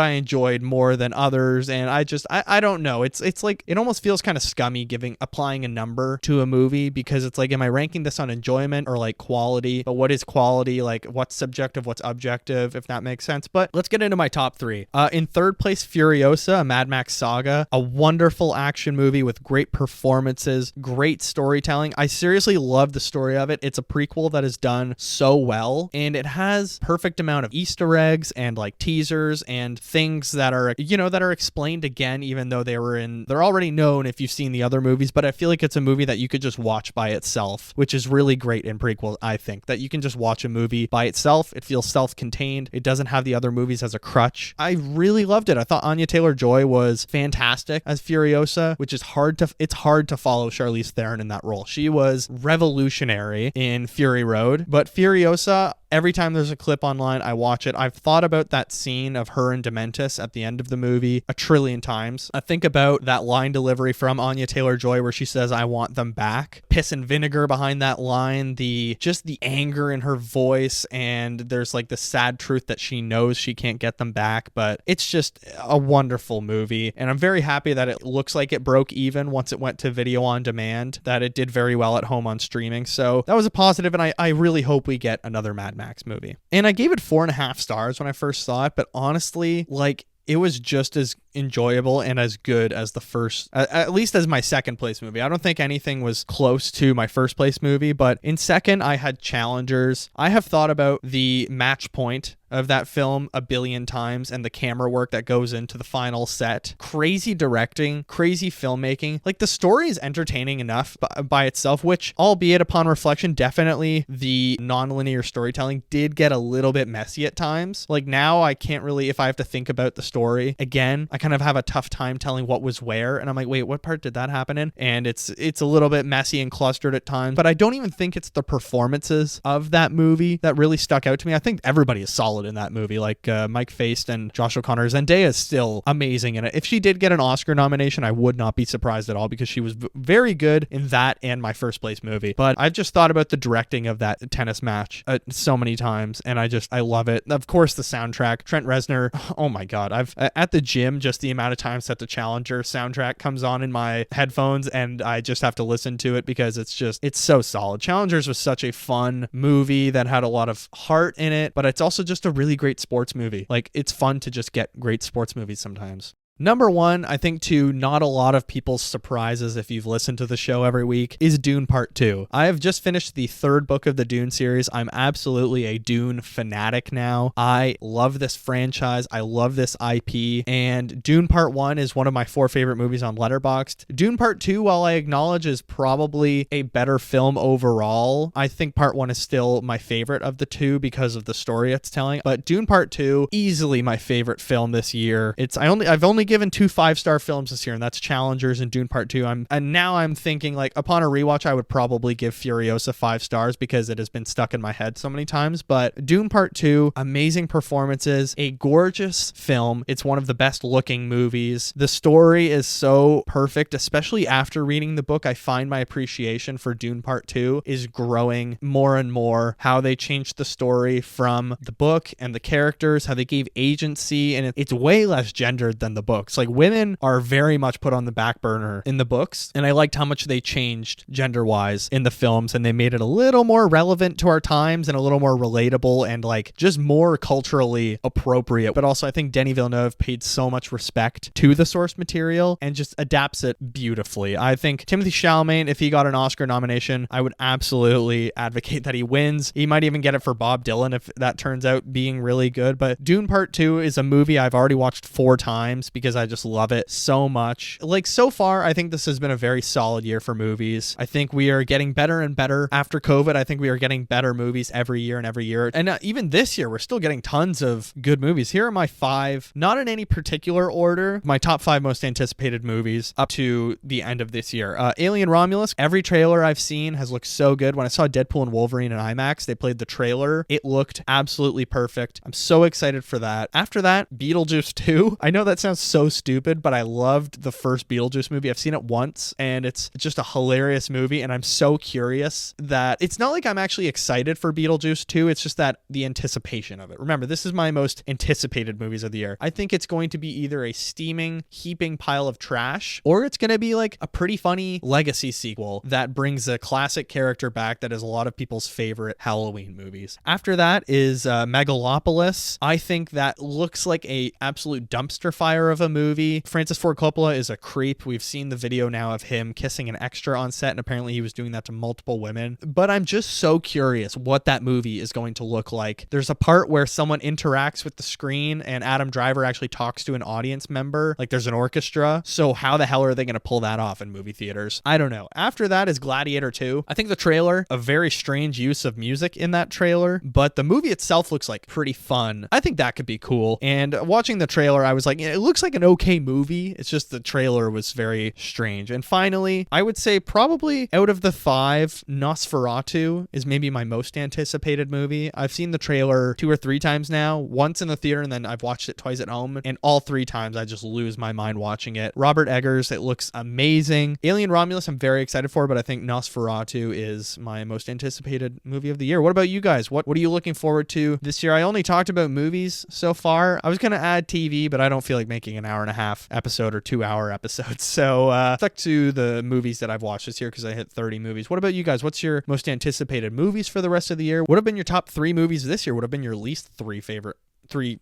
I enjoyed more than others, and I don't know. It's like it almost feels kind of scummy applying a number to a movie, because it's like, am I ranking this on enjoyment or like quality? But what is quality? Like, what's subjective, what's objective, if that makes sense. But let's get into my top 3. In third place, Furiosa, a Mad Max saga, a wonderful action movie with great performances, great storytelling. I seriously love the story of it. It's a prequel that is done so well, and it has perfect amount of Easter eggs and like teasers and things that are, that are explained again, even though they're already known if you've seen the other movies. But I feel like it's a movie that you could just watch by itself, which is really great in prequels. I think that you can just watch a movie by itself. It feels self-contained. It doesn't have the other movies as a crutch. I really loved it. I thought Anya Taylor-Joy was fantastic as Furiosa, which is hard to follow Charlize Theron in that role. She was revolutionary in Fury Road, but Furiosa, every time there's a clip online, I watch it. I've thought about that scene of her and Dementis at the end of the movie a trillion times. I think about that line delivery from Anya Taylor-Joy where she says, "I want them back." Piss and vinegar behind that line, the anger in her voice, and there's like the sad truth that she knows she can't get them back. But it's just a wonderful movie, and I'm very happy that it looks like it broke even once it went to video on demand, that it did very well at home on streaming. So that was a positive, and I really hope we get another Mad Max movie. And I gave it 4.5 stars when I first saw it, but honestly, like, it was just as enjoyable and as good as the first, at least as my second place movie. I don't think anything was close to my first place movie, but in second, I had Challengers. I have thought about the match point of that film a billion times, and the camera work that goes into the final set. Crazy directing, crazy filmmaking. Like, the story is entertaining enough by itself, which, albeit upon reflection, definitely the non-linear storytelling did get a little bit messy at times. Like, now I can't really, if I have to think about the story again, I kind of have a tough time telling what was where, and I'm like, wait, what part did that happen in? And it's a little bit messy and clustered at times, but I don't even think it's the performances of that movie that really stuck out to me. I think everybody is solid in that movie, like Mike Faist and Josh O'Connor. Zendaya is still amazing in it. If she did get an Oscar nomination, I would not be surprised at all, because she was very good in that and my first place movie. But I've just thought about the directing of that tennis match so many times, and I love it. Of course, the soundtrack, Trent Reznor. Oh my God, I've at the gym, just the amount of times that the Challenger soundtrack comes on in my headphones, and I just have to listen to it because it's so solid. Challengers was such a fun movie that had a lot of heart in it, but it's also just a really great sports movie. Like, it's fun to just get great sports movies sometimes. Number one, I think, to not a lot of people's surprises if you've listened to the show every week, is Dune Part 2. I have just finished the third book of the Dune series. I'm absolutely a Dune fanatic now. I love this franchise. I love this IP. And Dune Part 1 is one of my 4 favorite movies on Letterboxd. Dune Part 2, while I acknowledge is probably a better film overall, I think Part 1 is still my favorite of the two because of the story it's telling. But Dune Part 2, easily my favorite film this year. I've only given 2 5-star films this year, and that's Challengers and Dune Part 2. Now I'm thinking, like, upon a rewatch, I would probably give Furiosa 5 stars because it has been stuck in my head so many times. But Dune Part 2, amazing performances, a gorgeous film. It's one of the best looking movies. The story is so perfect, especially after reading the book. I find my appreciation for Dune Part 2 is growing more and more. How they changed the story from the book and the characters, how they gave agency, and it's way less gendered than the books. Like, women are very much put on the back burner in the books, and I liked how much they changed gender-wise in the films, and they made it a little more relevant to our times and a little more relatable and like just more culturally appropriate. But also I think Denis Villeneuve paid so much respect to the source material and just adapts it beautifully. I think Timothée Chalamet, if he got an Oscar nomination, I would absolutely advocate that he wins. He might even get it for Bob Dylan if that turns out being really good. But Dune Part 2 is a movie I've already watched 4 times because I just love it so much. Like, so far, I think this has been a very solid year for movies. I think we are getting better and better after COVID. I think we are getting better movies every year and every year. And even this year, we're still getting tons of good movies. Here are my 5, not in any particular order, my top 5 most anticipated movies up to the end of this year. Alien Romulus, every trailer I've seen has looked so good. When I saw Deadpool and Wolverine in IMAX, they played the trailer. It looked absolutely perfect. I'm so excited for that. After that, Beetlejuice 2. I know that sounds so stupid, but I loved the first Beetlejuice movie. I've seen it once, and it's just a hilarious movie, and I'm so curious that it's not like I'm actually excited for Beetlejuice 2. It's just that the anticipation of it. Remember, this is my most anticipated movies of the year. I think it's going to be either a steaming, heaping pile of trash, or it's going to be like a pretty funny legacy sequel that brings a classic character back that is a lot of people's favorite Halloween movies. After that is Megalopolis. I think that looks like a absolute dumpster fire of a movie. Francis Ford Coppola is a creep. We've seen the video now of him kissing an extra on set, and apparently he was doing that to multiple women. But I'm just so curious what that movie is going to look like. There's a part where someone interacts with the screen and Adam Driver actually talks to an audience member. Like, there's an orchestra. So how the hell are they going to pull that off in movie theaters? I don't know. After that is Gladiator 2. I think the trailer, a very strange use of music in that trailer, but the movie itself looks like pretty fun. I think that could be cool. And watching the trailer, I was like, it looks like an okay movie. It's just the trailer was very strange. And finally, I would say probably out of the 5, Nosferatu is maybe my most anticipated movie. I've seen the trailer 2 or 3 times now, once in the theater, and then I've watched it twice at home, and all 3 times I just lose my mind watching it. Robert Eggers, it looks amazing. Alien Romulus, I'm very excited for, but I think Nosferatu is my most anticipated movie of the year. What about you guys? What are you looking forward to this year? I only talked about movies so far. I was going to add TV, but I don't feel like making an hour-and-a-half episode or 2-hour episodes. So stuck to the movies that I've watched this year because I hit 30 movies. What about you guys? What's your most anticipated movies for the rest of the year? What have been your top 3 movies this year? What have been your least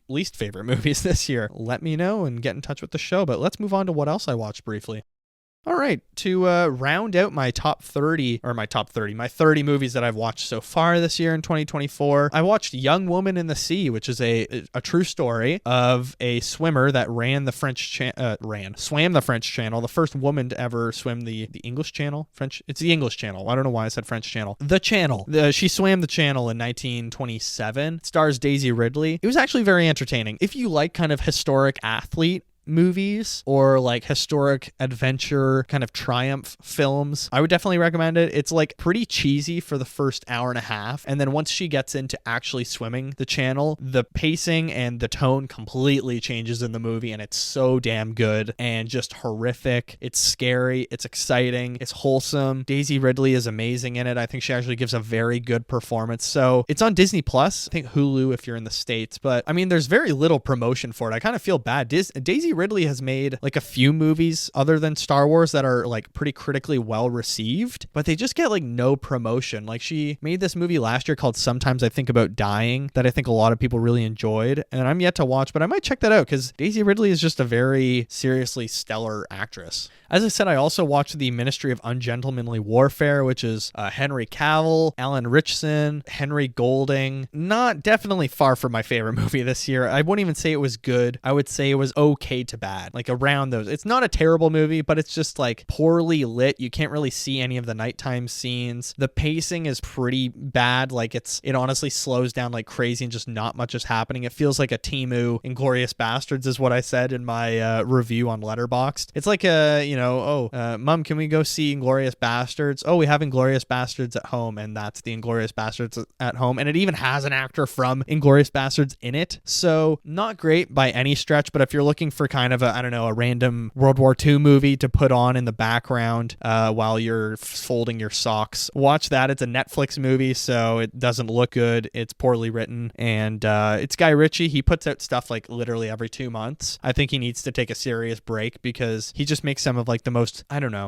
least favorite movies this year? Let me know and get in touch with the show. But let's move on to what else I watched briefly. All right, to round out my top 30 movies that I've watched so far this year in 2024, I watched Young Woman in the Sea, which is a true story of a swimmer that swam the French Channel, the first woman to ever swim the English Channel. It's the English Channel. I don't know why I said French Channel. The Channel. She swam the Channel in 1927. It stars Daisy Ridley. It was actually very entertaining. If you like kind of historic athlete movies or like historic adventure kind of triumph films, I would definitely recommend it. It's like pretty cheesy for the first hour and a half, and then once she gets into actually swimming the channel, the pacing and the tone completely changes in the movie, and it's so damn good and just horrific. It's scary, it's exciting, it's wholesome. Daisy Ridley is amazing in it. I think she actually gives a very good performance. So it's on Disney Plus, I think Hulu if you're in the States, but I mean there's very little promotion for it. I kind of feel bad. Daisy Ridley has made like a few movies other than Star Wars that are like pretty critically well received, but they just get like no promotion. Like, she made this movie last year called Sometimes I Think About Dying that I think a lot of people really enjoyed, and I'm yet to watch, but I might check that out because Daisy Ridley is just a very seriously stellar actress. As I said, I also watched The Ministry of Ungentlemanly Warfare, which is Henry Cavill, Alan Ritchson, Henry Golding. Not definitely far from my favorite movie this year. I wouldn't even say it was good. I would say it was okay to bad, like around those. It's not a terrible movie, but it's just like poorly lit. You can't really see any of the nighttime scenes. The pacing is pretty bad. Like it honestly slows down like crazy and just not much is happening. It feels like a Temu Inglourious Bastards is what I said in my review on Letterboxd. It's like Mom, can we go see Inglourious Bastards? Oh, we have Inglourious Bastards at home, and that's the Inglourious Bastards at home. And it even has an actor from Inglourious Bastards in it. So not great by any stretch, but if you're looking for kind of a random World War II movie to put on in the background while you're folding your socks, watch that. It's a Netflix movie, so it doesn't look good. It's poorly written, and it's Guy Ritchie. He puts out stuff like literally every 2 months. I think he needs to take a serious break because he just makes some of like the most,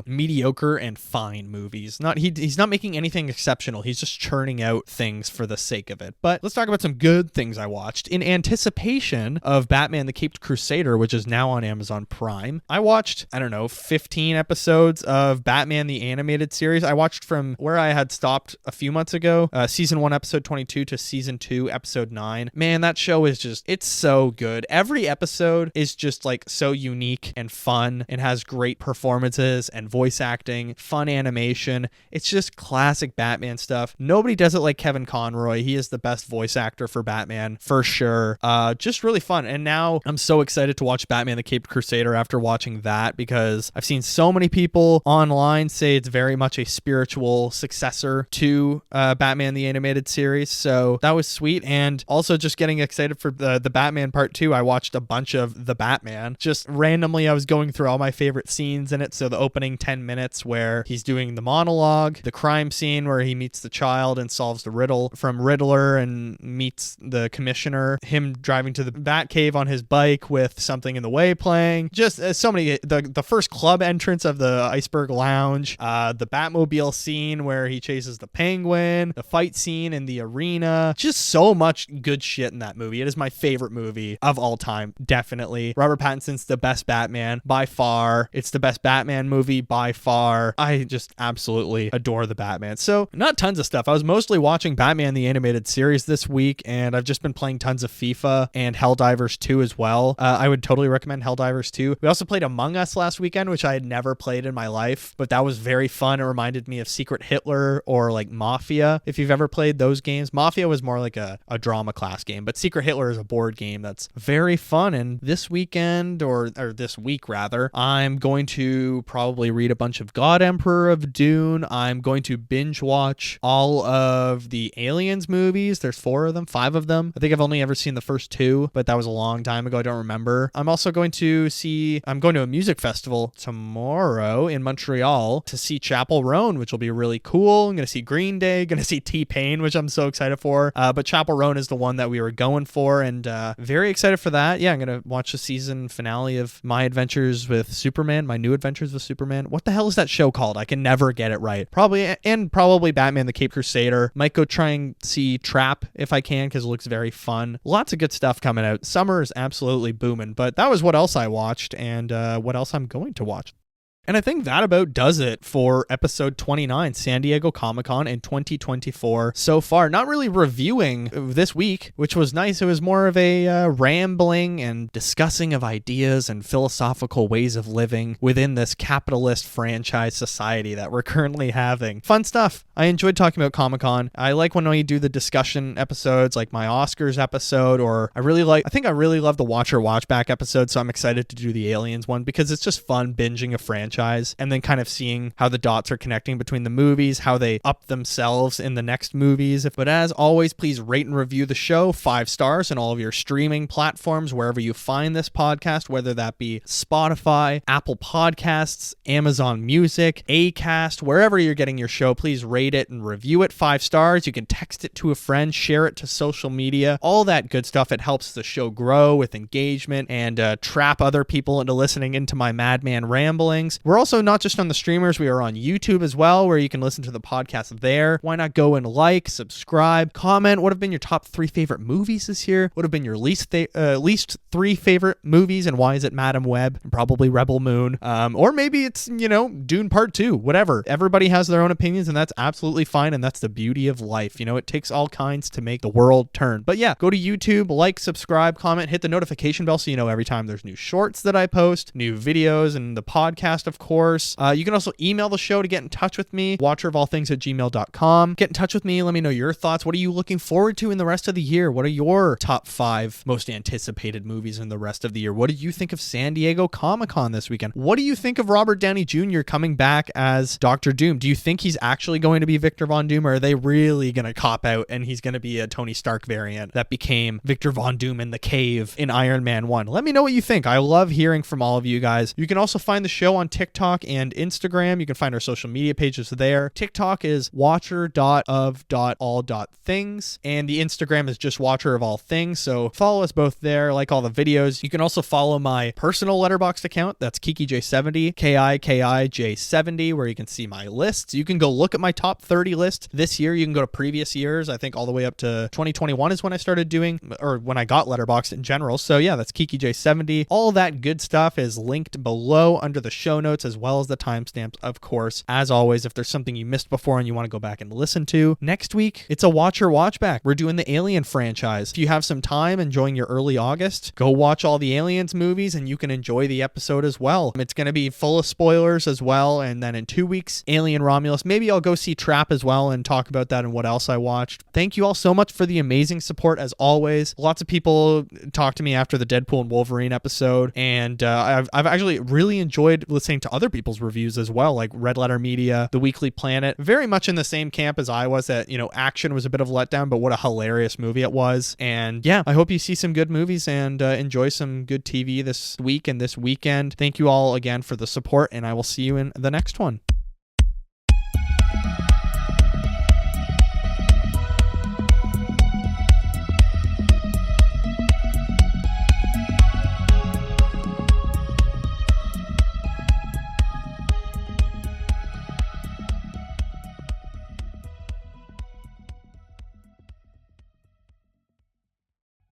mediocre and fine movies. He's not making anything exceptional. He's just churning out things for the sake of it. But let's talk about some good things I watched. In anticipation of Batman the Caped Crusader, which is now on Amazon Prime, I watched, 15 episodes of Batman the Animated Series. I watched from where I had stopped a few months ago, season 1, episode 22 to season 2, episode 9. Man, that show is it's so good. Every episode is just like so unique and fun and has great performances and voice acting, fun animation. It's just classic Batman stuff. Nobody does it like Kevin Conroy. He is the best voice actor for Batman for sure. Just really fun. And now I'm so excited to watch Batman the Caped Crusader after watching that, because I've seen so many people online say it's very much a spiritual successor to Batman the Animated Series. So that was sweet. And also just getting excited for the Batman Part 2. I watched a bunch of The Batman. Just randomly, I was going through all my favorite scenes in it. So the opening 10 minutes where he's doing the monologue, the crime scene where he meets the child and solves the riddle from Riddler and meets the commissioner, him driving to the Batcave on his bike with Something in the Way playing. Just so many, the first club entrance of the Iceberg Lounge, the Batmobile scene where he chases the Penguin, the fight scene in the arena. Just so much good shit in that movie. It is my favorite movie of all time, definitely. Robert Pattinson's the best Batman by far. It's the best Batman movie by far. I just absolutely adore the Batman. So not tons of stuff. I was mostly watching Batman the Animated Series this week, and I've just been playing tons of FIFA and Helldivers 2 as well. I would totally recommend Helldivers 2. We also played Among Us last weekend, which I had never played in my life, but that was very fun. It reminded me of Secret Hitler or like Mafia. If you've ever played those games, Mafia was more like a drama class game, but Secret Hitler is a board game that's very fun. And this weekend, or this week rather, I'm going to probably read a bunch of God Emperor of Dune. I'm going to binge watch all of the Aliens movies. There's 5 of them. I think I've only ever seen the first 2, but that was a long time ago. I don't remember. I'm going to a music festival tomorrow in Montreal to see Chapel Roan, which will be really cool. I'm going to see Green Day, going to see T-Pain, which I'm so excited for. But Chapel Roan is the one that we were going for, and very excited for that. Yeah, I'm going to watch the season finale of My New Adventures with Superman. What the hell is that show called? I can never get it right. Probably Batman the Caped Crusader. Might go try and see Trap if I can, because it looks very fun. Lots of good stuff coming out. Summer is absolutely booming, but that was what else I watched, and what else I'm going to watch. And I think that about does it for episode 29, San Diego Comic-Con in 2024 so far. Not really reviewing this week, which was nice. It was more of a rambling and discussing of ideas and philosophical ways of living within this capitalist franchise society that we're currently having. Fun stuff. I enjoyed talking about Comic-Con. I like when we do the discussion episodes, like my Oscars episode, or I really love the Watcher Watchback episode, so I'm excited to do the Aliens one because it's just fun binging a franchise and then kind of seeing how the dots are connecting between the movies, how they up themselves in the next movies. But as always, please rate and review the show 5 stars in all of your streaming platforms, wherever you find this podcast, whether that be Spotify, Apple Podcasts, Amazon Music, Acast, wherever you're getting your show. Please rate it and review it 5 stars. You can text it to a friend, share it to social media, all that good stuff. It helps the show grow with engagement and trap other people into listening into my madman ramblings. We're also not just on the streamers, we are on YouTube as well, where you can listen to the podcast there. Why not go and like, subscribe, comment? What have been your top 3 favorite movies this year? What have been your least 3 favorite movies, and why is it Madam Web? Probably Rebel Moon. Or maybe it's, Dune Part 2, whatever. Everybody has their own opinions, and that's absolutely fine, and that's the beauty of life. It takes all kinds to make the world turn. But yeah, go to YouTube, like, subscribe, comment, hit the notification bell so you know every time there's new shorts that I post, new videos, and the podcast, of course. You can also email the show to get in touch with me, watcherofallthings@gmail.com. Get in touch with me, let me know your thoughts. What are you looking forward to in the rest of the year? What are your top 5 most anticipated movies in the rest of the year? What did you think of San Diego Comic-Con this weekend? What do you think of Robert Downey Jr. coming back as Dr. Doom? Do you think he's actually going to be Victor Von Doom, or are they really going to cop out and he's going to be a Tony Stark variant that became Victor Von Doom in the cave in Iron Man 1? Let me know what you think. I love hearing from all of you guys. You can also find the show on TikTok and Instagram. You can find our social media pages there. TikTok is watcher.of.all.things, and the Instagram is just Watcher of All Things. So follow us both there, like all the videos. You can also follow my personal Letterboxd account. That's KikiJ70, KIKIJ70, where you can see my lists. You can go look at my top 30 list this year. You can go to previous years. I think all the way up to 2021 is when I started doing, or when I got Letterboxd in general. So yeah, that's KikiJ70. All that good stuff is linked below under the show notes, as well as the timestamps, of course. As always, if there's something you missed before and you want to go back and listen to, next week, it's a Watcher Watch Back. We're doing the Alien franchise. If you have some time enjoying your early August, go watch all the Aliens movies and you can enjoy the episode as well. It's going to be full of spoilers as well. And then in 2 weeks, Alien Romulus. Maybe I'll go see Trap as well and talk about that and what else I watched. Thank you all so much for the amazing support as always. Lots of people talked to me after the Deadpool and Wolverine episode, and I've actually really enjoyed listening to other people's reviews as well, like Red Letter Media, The Weekly Planet. Very much in the same camp as I was, that action was a bit of a letdown, but what a hilarious movie it was. And yeah, I hope you see some good movies and enjoy some good TV this week and this weekend. Thank you all again for the support, and I will see you in the next one.